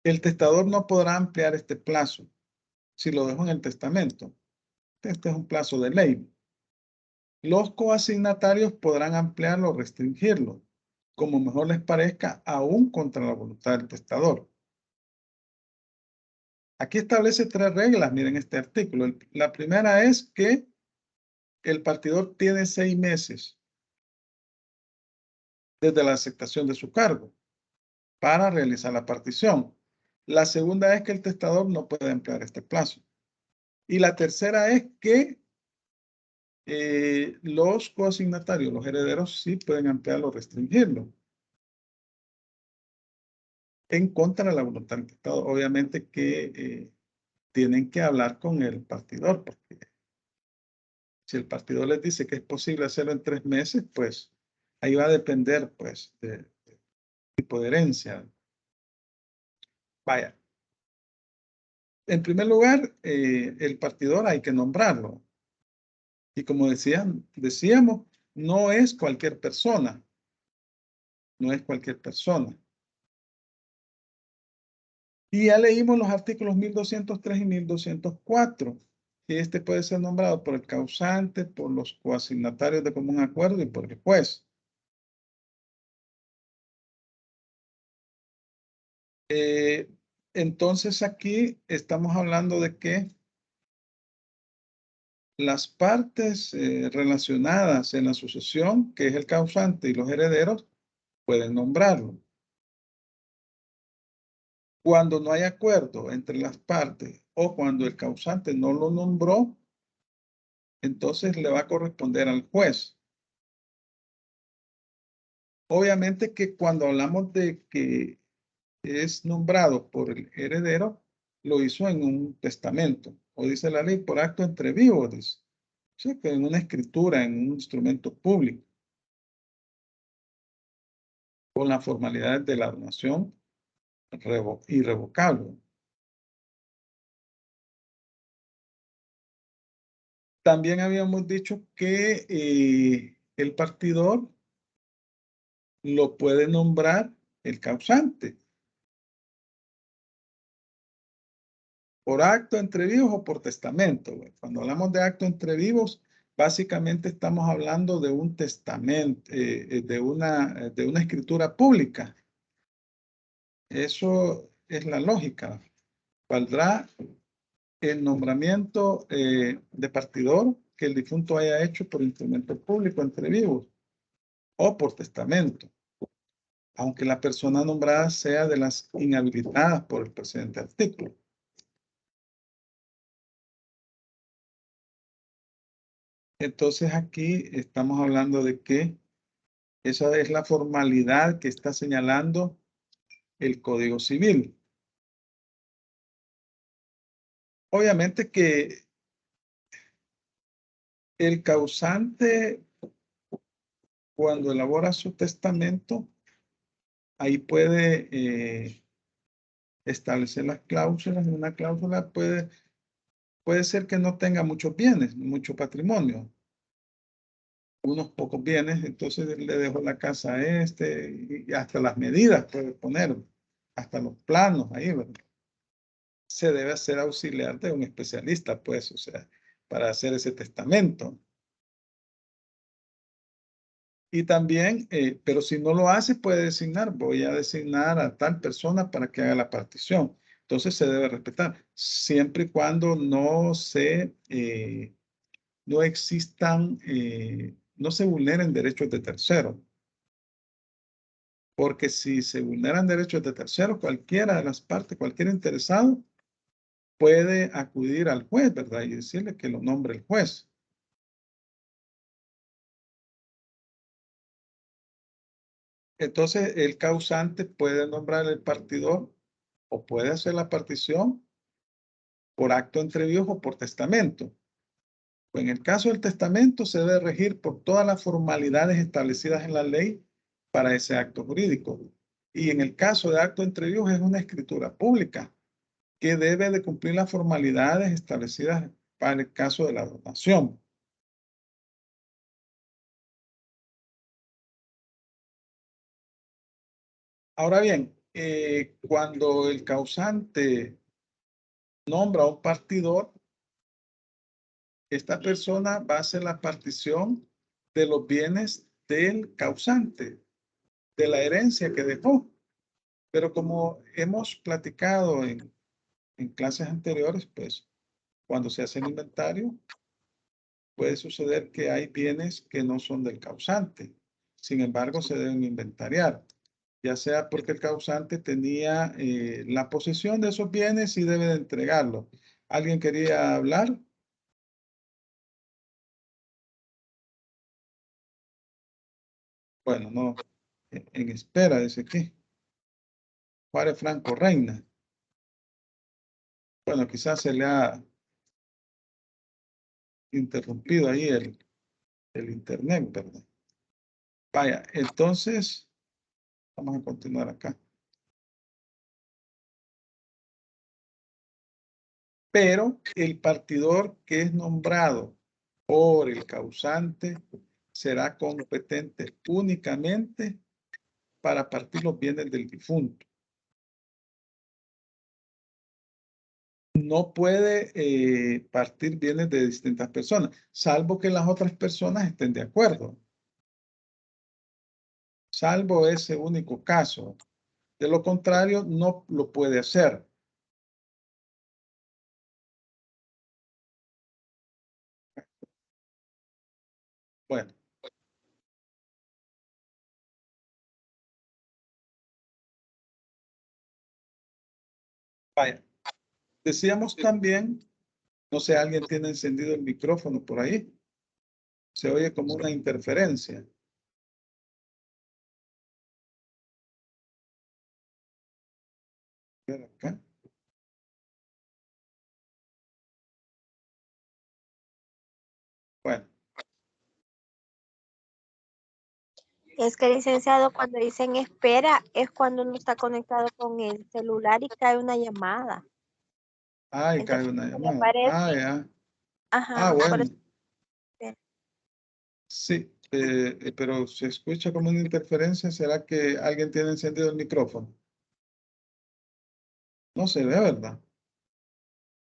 El testador no podrá ampliar este plazo si lo dejó en el testamento. Este es un plazo de ley. Los coasignatarios podrán ampliarlo o restringirlo, como mejor les parezca, aún contra la voluntad del testador. Aquí establece 3 reglas, miren este artículo. La primera es que el partidor tiene 6 meses desde la aceptación de su cargo para realizar la partición. La segunda es que el testador no puede emplear este plazo. Y la tercera es que los coasignatarios, los herederos, sí pueden ampliarlo o restringirlo. En contra de la voluntad del testador. Obviamente que tienen que hablar con el partidor, porque si el partidor les dice que es posible hacerlo en 3 meses, pues ahí va a depender pues del tipo de herencia. Vaya. En primer lugar, el partidor hay que nombrarlo. Y como decíamos, no es cualquier persona. No es cualquier persona. Y ya leímos los artículos 1203 y 1204. Que este puede ser nombrado por el causante, por los coasignatarios de común acuerdo y por el juez. Entonces aquí estamos hablando de que las partes relacionadas en la sucesión, que es el causante y los herederos, pueden nombrarlo. Cuando no hay acuerdo entre las partes o cuando el causante no lo nombró, entonces le va a corresponder al juez. Obviamente que cuando hablamos de que es nombrado por el heredero, lo hizo en un testamento, o dice la ley, por acto entre vivos, dice. O sea, que en una escritura, en un instrumento público, con las formalidades de la donación irrevocable. También habíamos dicho que el partidor lo puede nombrar el causante. Por acto entre vivos o por testamento. Cuando hablamos de acto entre vivos, básicamente estamos hablando de un testamento, de una escritura pública. Eso es la lógica. Valdrá el nombramiento de partidor que el difunto haya hecho por instrumento público entre vivos o por testamento, aunque la persona nombrada sea de las inhabilitadas por el presente artículo. Entonces aquí estamos hablando de que esa es la formalidad que está señalando el Código Civil. Obviamente que el causante, cuando elabora su testamento, ahí puede establecer las cláusulas. Una cláusula puede ser que no tenga muchos bienes, mucho patrimonio, unos pocos bienes, entonces le dejo la casa a y hasta las medidas puede poner, hasta los planos ahí, ¿verdad? Se debe hacer auxiliar de un especialista, pues, o sea, para hacer ese testamento. Y también, pero si no lo hace, puede designar, voy a designar a tal persona para que haga la partición. Entonces se debe respetar, siempre y cuando no existan, no se vulneren derechos de terceros. Porque si se vulneran derechos de terceros, cualquiera de las partes, cualquier interesado, puede acudir al juez, ¿verdad? Y decirle que lo nombre el juez. Entonces, el causante puede nombrar el partidor o puede hacer la partición por acto entre vivos o por testamento. En el caso del testamento, se debe regir por todas las formalidades establecidas en la ley para ese acto jurídico. Y en el caso de acto entre vivos, es una escritura pública que debe de cumplir las formalidades establecidas para el caso de la donación. Ahora bien, cuando el causante nombra a un partidor, esta persona va a hacer la partición de los bienes del causante, de la herencia que dejó. Pero como hemos platicado en en clases anteriores, pues, cuando se hace el inventario, puede suceder que hay bienes que no son del causante. Sin embargo, se deben inventariar, ya sea porque el causante tenía la posesión de esos bienes y debe de entregarlo. ¿Alguien quería hablar? Bueno, no, en espera, dice aquí. Juárez Franco Reina. Bueno, quizás se le ha interrumpido ahí el internet, ¿verdad? Vaya, entonces, vamos a continuar acá. Pero el partidor que es nombrado por el causante será competente únicamente para partir los bienes del difunto. No puede partir bienes de distintas personas, salvo que las otras personas estén de acuerdo. Salvo ese único caso. De lo contrario, no lo puede hacer. Bueno. Vaya. Decíamos también, no sé, alguien tiene encendido el micrófono por ahí. Se oye como una interferencia. A ver acá. Bueno. Es que, licenciado, cuando dicen espera, es cuando uno está conectado con el celular y cae una llamada. Ay, cae Entonces, una me llamada. parece, Ah, ya. ajá, por Bueno. eso, Sí, pero se escucha como una interferencia. ¿Será que alguien tiene encendido el micrófono? No se ve, ¿verdad?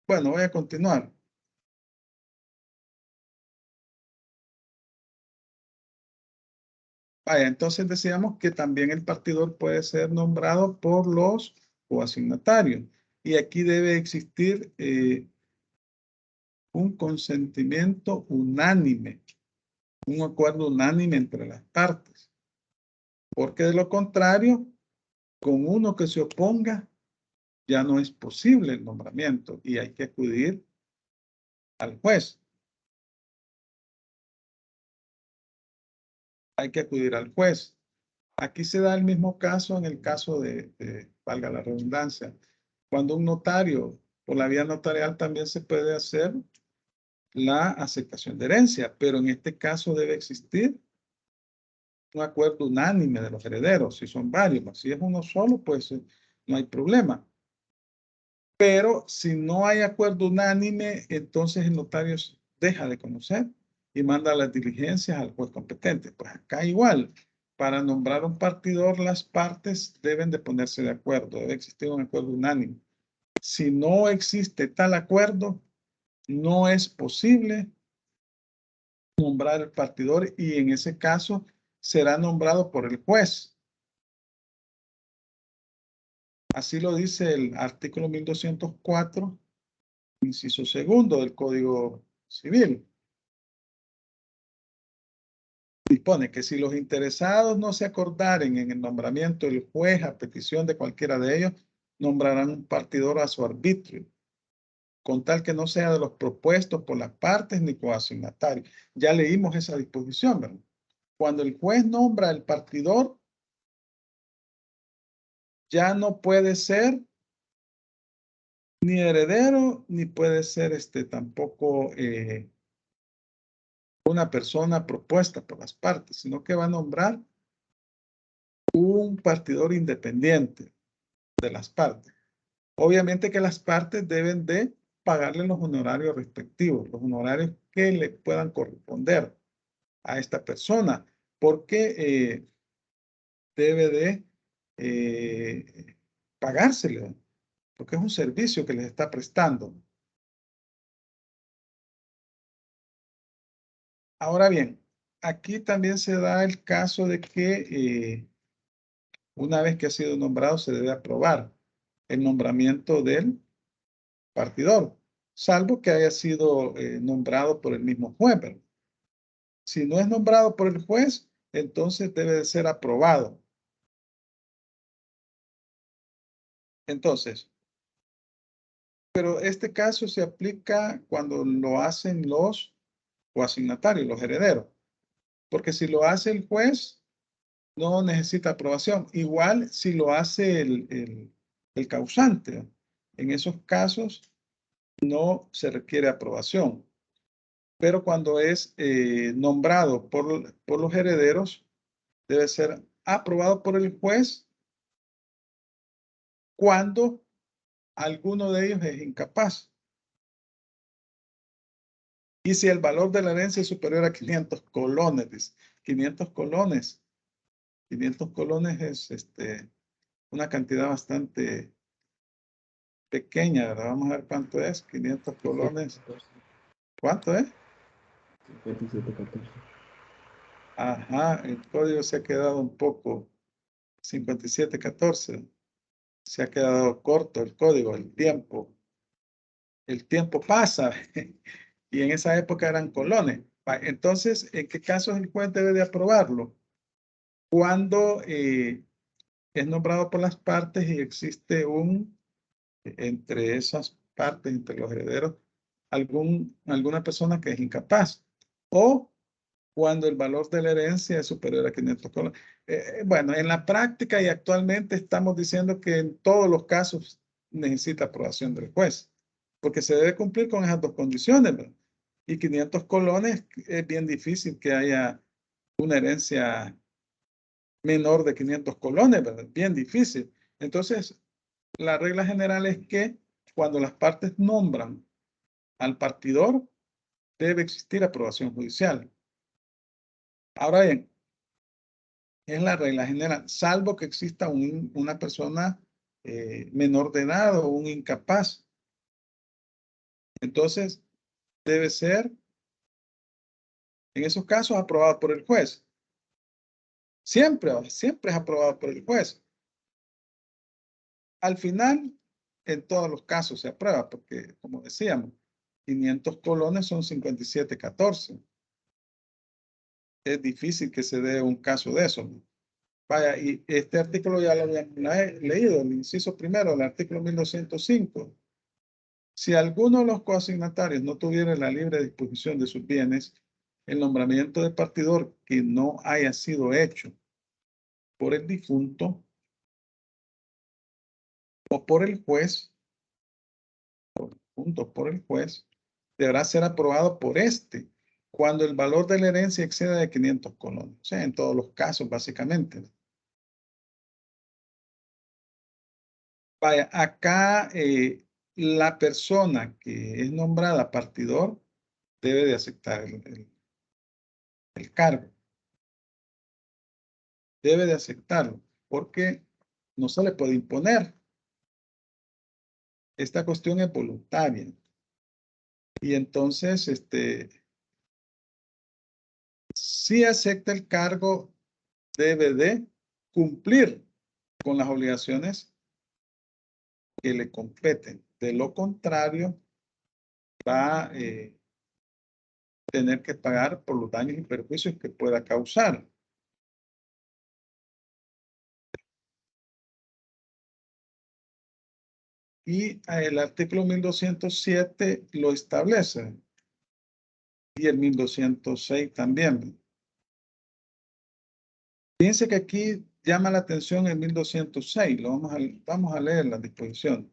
Bueno, voy a continuar. Vaya, entonces decíamos que también el partidor puede ser nombrado por los coasignatarios. Y aquí debe existir un consentimiento unánime, un acuerdo unánime entre las partes. Porque de lo contrario, con uno que se oponga, ya no es posible el nombramiento y hay que acudir al juez. Hay que acudir al juez. Aquí se da el mismo caso en el caso valga la redundancia, cuando un notario, por la vía notarial también se puede hacer la aceptación de herencia, pero en este caso debe existir un acuerdo unánime de los herederos, si son varios. Si es uno solo, pues no hay problema. Pero si no hay acuerdo unánime, entonces el notario deja de conocer y manda las diligencias al juez competente. Pues acá igual, para nombrar un partidor, las partes deben de ponerse de acuerdo, debe existir un acuerdo unánime. Si no existe tal acuerdo, no es posible nombrar el partidor y en ese caso será nombrado por el juez. Así lo dice el artículo 1204, inciso segundo del Código Civil. Dispone que si los interesados no se acordaren en el nombramiento del juez a petición de cualquiera de ellos, nombrarán un partidor a su arbitrio, con tal que no sea de los propuestos por las partes ni coasignatario. Ya leímos esa disposición, ¿verdad? Cuando el juez nombra el partidor, ya no puede ser ni heredero, ni puede ser tampoco una persona propuesta por las partes, sino que va a nombrar un partidor independiente de las partes. Obviamente que las partes deben de pagarle los honorarios respectivos, los honorarios que le puedan corresponder a esta persona, porque debe de pagársele, porque es un servicio que les está prestando. Ahora bien, aquí también se da el caso de que una vez que ha sido nombrado se debe aprobar el nombramiento del partidor, salvo que haya sido nombrado por el mismo juez, ¿verdad? Si no es nombrado por el juez, entonces debe de ser aprobado. Entonces, pero este caso se aplica cuando lo hacen los coasignatarios, los herederos. Porque si lo hace el juez, no necesita aprobación. Igual si lo hace el causante. En esos casos no se requiere aprobación. Pero cuando es nombrado por los herederos, debe ser aprobado por el juez cuando alguno de ellos es incapaz. Y si el valor de la herencia es superior a 500 colones, dice, 500 colones. 500 colones es una cantidad bastante pequeña, ¿verdad? Vamos a ver cuánto es. 500 colones. ¿Cuánto es? 5714. Ajá, el código se ha quedado un poco 5714. Se ha quedado corto el código, el tiempo. El tiempo pasa y en esa época eran colones. Entonces, ¿en qué casos el juez debe de aprobarlo? Cuando es nombrado por las partes y existe entre esas partes, entre los herederos, alguna persona que es incapaz. O cuando el valor de la herencia es superior a 500 colones. Bueno, en la práctica y actualmente estamos diciendo que en todos los casos necesita aprobación del juez, porque se debe cumplir con esas dos condiciones, ¿verdad? Y 500 colones es bien difícil que haya una herencia menor de 500 colones, ¿verdad? Bien difícil. Entonces, la regla general es que cuando las partes nombran al partidor, debe existir aprobación judicial. Ahora bien, es la regla general, salvo que exista una persona menor de edad o un incapaz. Entonces, debe ser, en esos casos, aprobado por el juez. Siempre es aprobado por el juez. Al final, en todos los casos se aprueba, porque, como decíamos, 500 colones son 5714. Es difícil que se dé un caso de eso, ¿no? Vaya, y este artículo ya lo habíamos leído, el inciso primero, el artículo 1205. Si alguno de los coasignatarios no tuviera la libre disposición de sus bienes, el nombramiento de partidor que no haya sido hecho por el difunto o por el juez, por el juez, deberá ser aprobado por este cuando el valor de la herencia exceda de 500 colones. O sea, en todos los casos, básicamente. Vaya, acá la persona que es nombrada partidor debe de aceptar el cargo. Debe de aceptarlo, porque no se le puede imponer. Esta cuestión es voluntaria. Y entonces, si acepta el cargo, debe de cumplir con las obligaciones que le competen. De lo contrario, va a tener que pagar por los daños y perjuicios que pueda causar. Y el artículo 1207 lo establece. Y el 1206 también. Fíjense que aquí llama la atención el 1206. Vamos a leer la disposición.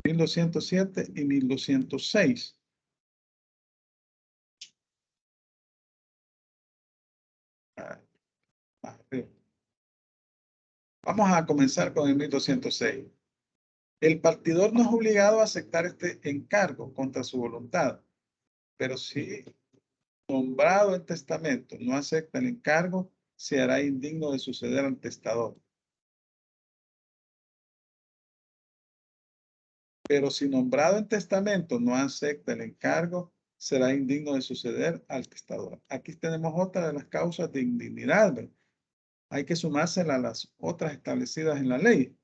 1207 y 1206. Vamos a comenzar con el 1206. El partidor no es obligado a aceptar este encargo contra su voluntad, pero si nombrado en testamento no acepta el encargo, se hará indigno de suceder al testador. Pero si nombrado en testamento no acepta el encargo, será indigno de suceder al testador. Aquí tenemos otra de las causas de indignidad, ¿verdad? Hay que sumársela a las otras establecidas en la ley.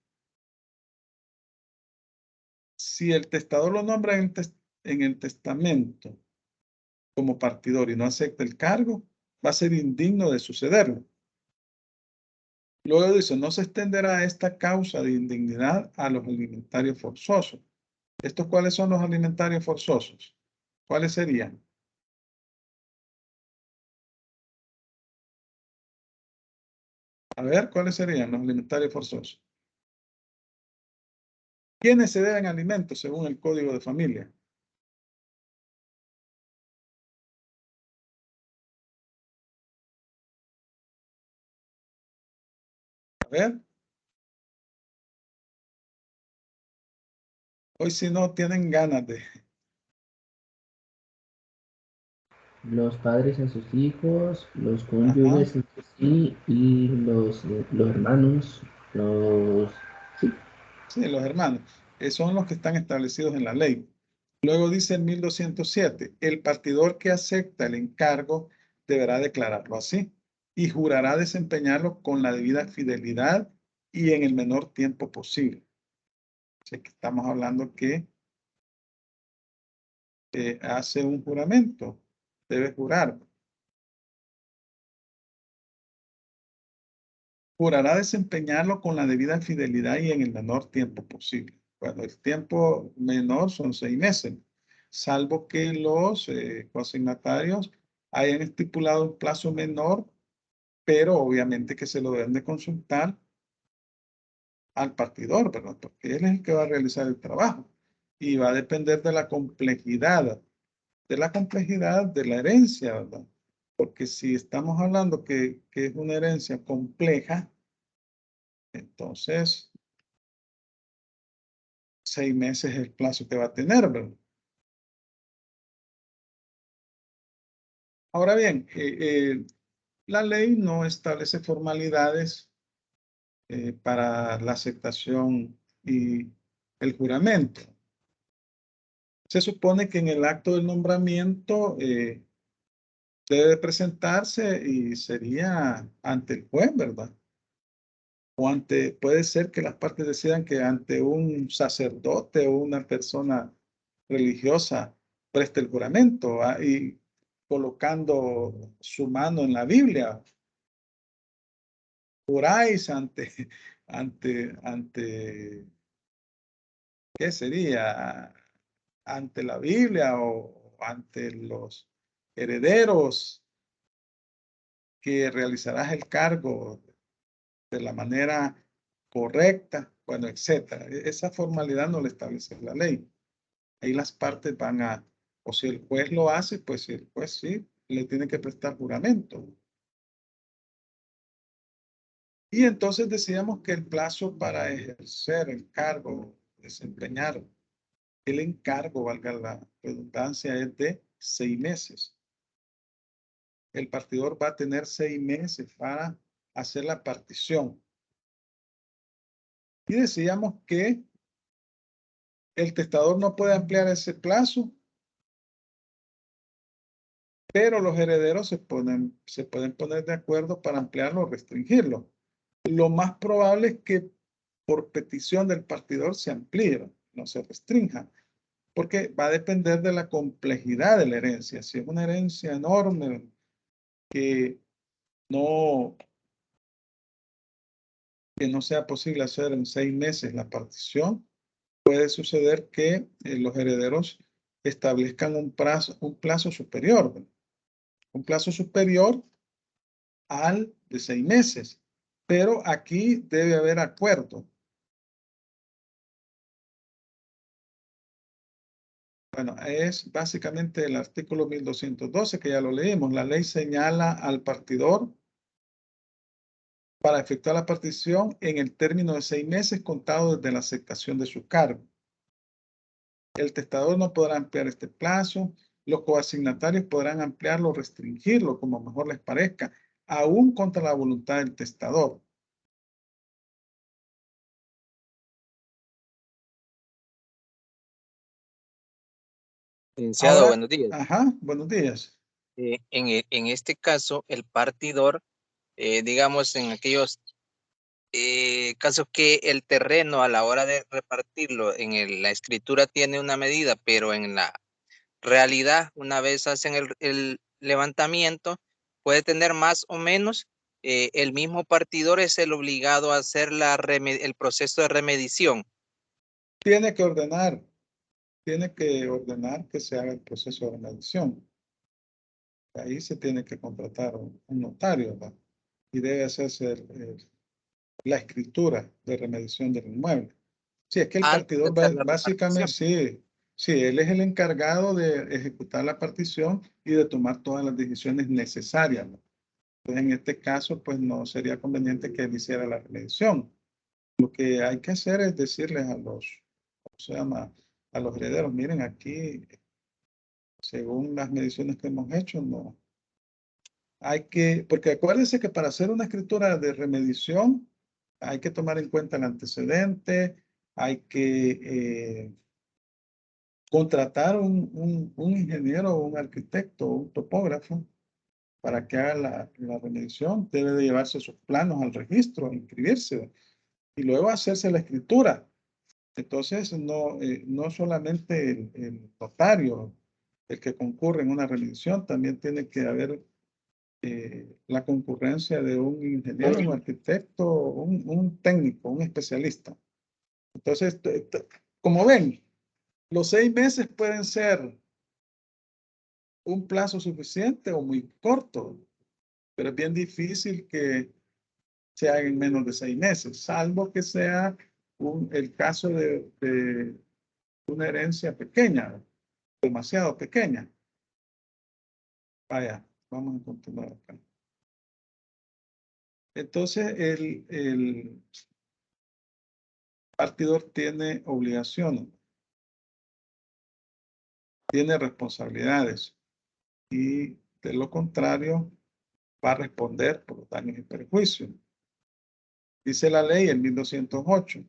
si el testador lo nombra en el testamento como partidor y no acepta el cargo, va a ser indigno de sucederlo. Luego dice, no se extenderá esta causa de indignidad a los alimentarios forzosos. ¿Estos cuáles son los alimentarios forzosos? ¿Cuáles serían? A ver, ¿cuáles serían los alimentarios forzosos? ¿Quiénes se deben alimentos según el Código de Familia? A ver. Hoy si no tienen ganas de... Los padres a sus hijos, los Ajá. cónyuges entre sí y los hermanos, los... Sí, Sí, los hermanos. Son los que están establecidos en la ley. Luego dice el 1207, el partidor que acepta el encargo deberá declararlo así y jurará desempeñarlo con la debida fidelidad y en el menor tiempo posible. Así que estamos hablando que hace un juramento, debe jurar. Jurará desempeñarlo con la debida fidelidad y en el menor tiempo posible. Bueno, el tiempo menor son 6 meses, salvo que los consignatarios hayan estipulado un plazo menor, pero obviamente que se lo deben de consultar al partidor, ¿verdad? Porque él es el que va a realizar el trabajo y va a depender de la complejidad de la herencia, ¿verdad? Porque si estamos hablando que es una herencia compleja, entonces 6 meses es el plazo que va a tener, ¿verdad? Ahora bien, la ley no establece formalidades para la aceptación y el juramento. Se supone que en el acto del nombramiento debe presentarse y sería ante el juez, ¿verdad? O puede ser que las partes decidan que ante un sacerdote o una persona religiosa preste el juramento, y colocando su mano en la Biblia. Juráis ¿qué sería? Ante la Biblia o ante los herederos que realizarás el cargo de la manera correcta, bueno, etcétera. Esa formalidad no la establece la ley. Ahí las partes o si el juez lo hace, pues si el juez sí, le tiene que prestar juramento. Y entonces decíamos que el plazo para ejercer el cargo, desempeñar el encargo, valga la redundancia, es de 6 meses. El partidor va a tener 6 meses para hacer la partición. Y decíamos que el testador no puede ampliar ese plazo, pero los herederos se pueden poner de acuerdo para ampliarlo o restringirlo. Lo más probable es que por petición del partidor se amplíe, no se restrinja, porque va a depender de la complejidad de la herencia. Si es una herencia enorme que no sea posible hacer en 6 meses la partición, puede suceder que los herederos establezcan un plazo superior, ¿verdad? Un plazo superior al de 6 meses. Pero aquí debe haber acuerdo. Bueno, es básicamente el artículo 1212 que ya lo leímos. La ley señala al partidor para efectuar la partición en el término de 6 meses contado desde la aceptación de su cargo. El testador no podrá ampliar este plazo. Los coasignatarios podrán ampliarlo o restringirlo como mejor les parezca, aún contra la voluntad del testador. Licenciado, Ahora, buenos días. ajá, buenos días. En este caso, el partidor, digamos, en aquellos caso que el terreno a la hora de repartirlo la escritura tiene una medida, pero en la realidad, una vez hacen el levantamiento, puede tener más o menos, el mismo partidor es el obligado a hacer el proceso de remedición. Tiene que ordenar que se haga el proceso de remediación. Ahí se tiene que contratar un notario, ¿verdad? Y debe hacerse la escritura de remediación del inmueble. Sí, es que el Antes de partidor hacer la básicamente, repartición. sí, él es el encargado de ejecutar la partición y de tomar todas las decisiones necesarias, ¿no? Entonces, en este caso, pues no sería conveniente que él hiciera la remediación. Lo que hay que hacer es decirles a los, ¿cómo se llama? A los herederos, miren, aquí, según las mediciones que hemos hecho, no. Hay que, porque acuérdense que para hacer una escritura de remediación hay que tomar en cuenta el antecedente, hay que contratar un ingeniero, un arquitecto, un topógrafo para que haga la remediación. Debe de llevarse sus planos al registro, inscribirse y luego hacerse la escritura. Entonces, no solamente el notario, el que concurre en una remediación, también tiene que haber la concurrencia de un ingeniero, un arquitecto, un técnico, un especialista. Entonces, como ven, los 6 meses pueden ser un plazo suficiente o muy corto, pero es bien difícil que se haga en menos de 6 meses, salvo que sea el caso de una herencia pequeña, demasiado pequeña. Vaya, vamos a continuar acá. Entonces, el partidor tiene obligaciones, tiene responsabilidades y de lo contrario va a responder por los daños y perjuicios. Dice la ley en 1208,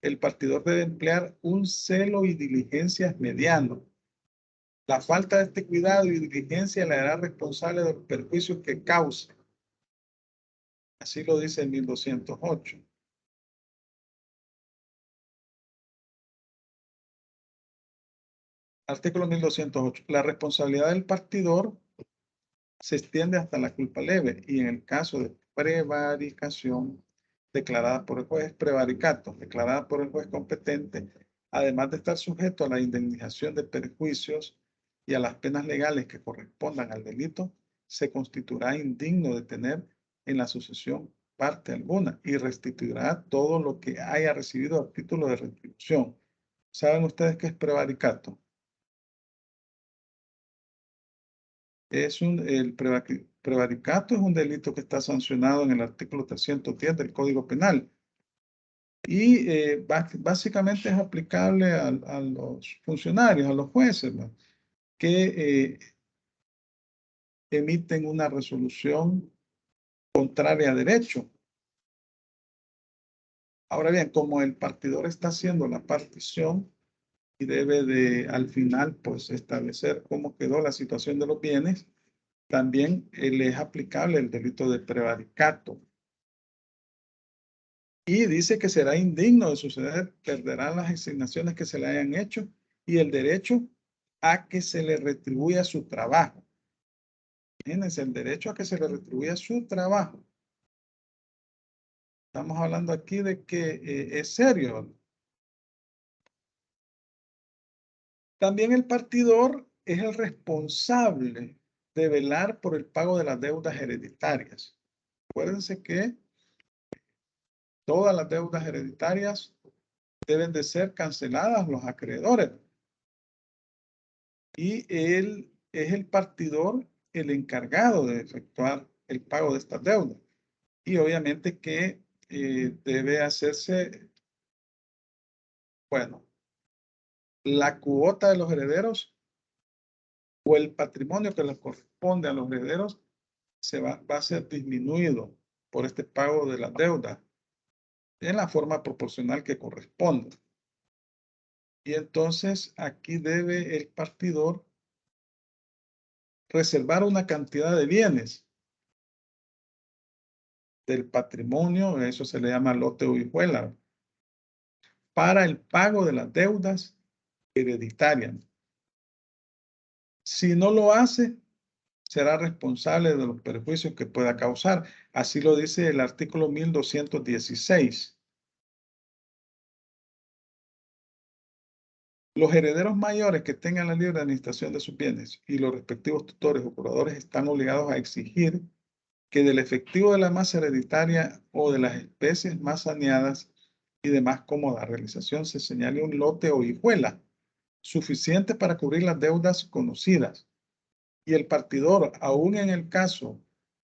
el partidor debe emplear un celo y diligencias mediano. La falta de este cuidado y diligencia le hará responsable de los perjuicios que cause. Así lo dice el 1208. Artículo 1208. La responsabilidad del partidor se extiende hasta la culpa leve y en el caso de prevaricación declarada por el juez, prevaricato, declarada por el juez competente, además de estar sujeto a la indemnización de perjuicios y a las penas legales que correspondan al delito, se constituirá indigno de tener en la sucesión parte alguna y restituirá todo lo que haya recibido a título de retribución. ¿Saben ustedes qué es prevaricato? El prevaricato es un delito que está sancionado en el artículo 310 del Código Penal y básicamente es aplicable a los funcionarios, a los jueces, ¿no? Que emiten una resolución contraria a derecho. Ahora bien, como el partidor está haciendo la partición y debe de al final pues establecer cómo quedó la situación de los bienes, también le es aplicable el delito de prevaricato. Y dice que será indigno de suceder, perderá las asignaciones que se le hayan hecho y el derecho a que se le retribuya su trabajo. Imagínense, el derecho a que se le retribuya su trabajo. Estamos hablando aquí de que es serio. También el partidor es el responsable de velar por el pago de las deudas hereditarias. Acuérdense que todas las deudas hereditarias deben de ser canceladas los acreedores. Y él es el partidor el encargado de efectuar el pago de estas deudas. Y obviamente que debe hacerse, bueno, la cuota de los herederos o el patrimonio que les corresponde a los herederos va a ser disminuido por este pago de las deudas en la forma proporcional que corresponde. Y entonces aquí debe el partidor reservar una cantidad de bienes del patrimonio, eso se le llama lote o hijuela, para el pago de las deudas hereditarias. Si no lo hace, será responsable de los perjuicios que pueda causar. Así lo dice el artículo 1216. Los herederos mayores que tengan la libre administración de sus bienes y los respectivos tutores o curadores están obligados a exigir que del efectivo de la masa hereditaria o de las especies más saneadas y de más cómoda realización se señale un lote o hijuela suficiente para cubrir las deudas conocidas. Y el partidor, aún en el caso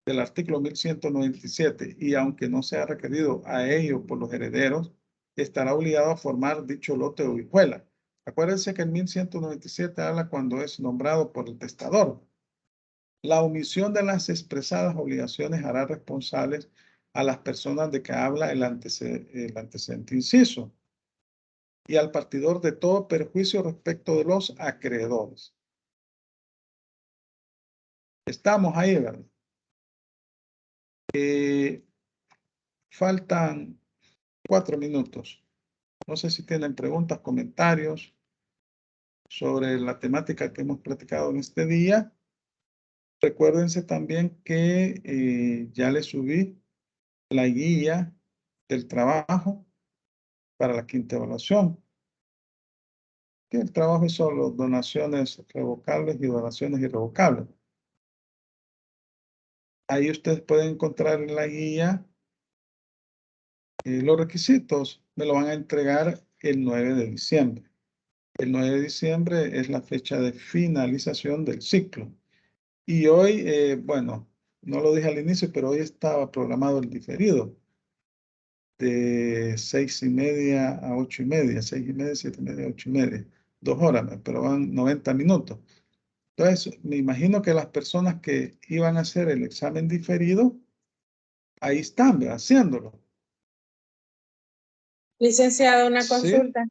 del artículo 1197, y aunque no sea requerido a ello por los herederos, estará obligado a formar dicho lote o hijuela. Acuérdense que el 1197 habla cuando es nombrado por el testador. La omisión de las expresadas obligaciones hará responsables a las personas de que habla el antecedente inciso y al partidor de todo perjuicio respecto de los acreedores. Estamos ahí, ¿verdad? Faltan 4 minutos. No sé si tienen preguntas, comentarios sobre la temática que hemos platicado en este día. Recuérdense también que ya les subí la guía del trabajo para la quinta evaluación. Que el trabajo es solo donaciones revocables y donaciones irrevocables. Ahí ustedes pueden encontrar en la guía los requisitos. Me lo van a entregar el 9 de diciembre. El 9 de diciembre es la fecha de finalización del ciclo. Y hoy, bueno, no lo dije al inicio, pero hoy estaba programado el diferido de 6:30 a 8:30, 6:30, 7:30, 8:30, 2 horas, pero van 90 minutos. Entonces, me imagino que las personas que iban a hacer el examen diferido, ahí están, ¿verdad? Haciéndolo. Licenciado, una Sí. consulta.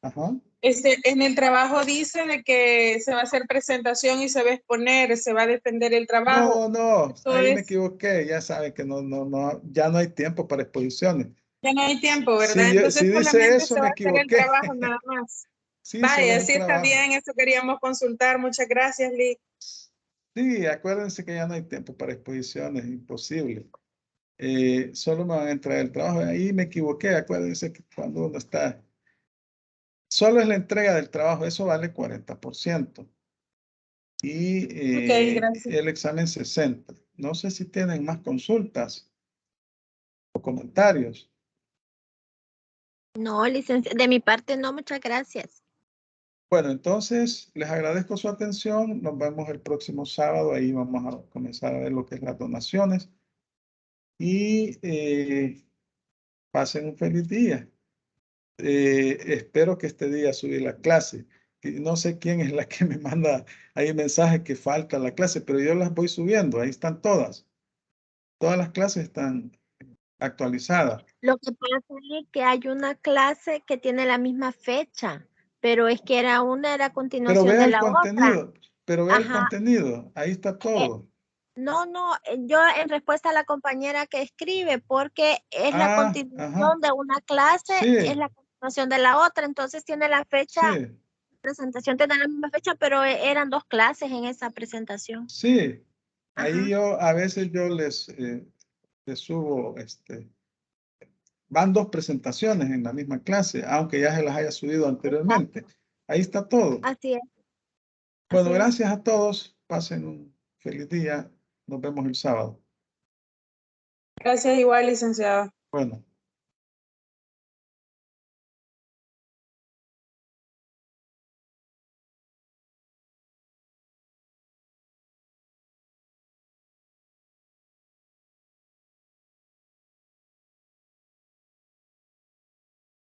Ajá. En el trabajo dice de que se va a hacer presentación y se va a exponer, se va a defender el trabajo. No, Eso ahí me es, equivoqué. Ya saben que ya no hay tiempo para exposiciones. ya no hay tiempo, ¿verdad? Si Entonces dice solamente eso, se va me a hacer el equivoqué. trabajo nada más. Sí, solo Vaya, es el sí está trabajo. bien, eso queríamos consultar. Muchas gracias, Liz. Sí, acuérdense que ya no hay tiempo para exposiciones, imposible. Solo me van a entrar el trabajo. Ahí me equivoqué. Acuérdense que cuando uno está, solo es la entrega del trabajo, eso vale 40%. Y Ok, gracias. el examen 60%. No sé si tienen más consultas o comentarios. No, licenciado, de mi parte no, muchas gracias. Bueno, entonces les agradezco su atención. Nos vemos el próximo sábado. Ahí vamos a comenzar a ver lo que es las donaciones. Y pasen un feliz día. Espero que este día subí la clase. No sé quién es la que me manda ahí mensajes que falta la clase, pero yo las voy subiendo. Ahí están todas. Todas las clases están actualizadas. Lo que pasa es que hay una clase que tiene la misma fecha, pero es que era Pero continuación vea de el la otra. contenido. Pero vea el Ajá. contenido. Ahí está todo. No, yo en respuesta a la compañera que escribe, porque es la Ajá. continuación de una clase, es Sí, la continuación de la otra, entonces tiene la fecha, sí, presentación tiene la misma fecha, pero eran 2 clases en esa presentación. sí. Ajá. Ahí a veces yo les subo, van 2 presentaciones en la misma clase, aunque ya se las haya subido anteriormente. Ahí está todo. Así es. Bueno, así es. gracias a todos. Pasen un feliz día. Nos vemos el sábado. Gracias igual, licenciado. Bueno.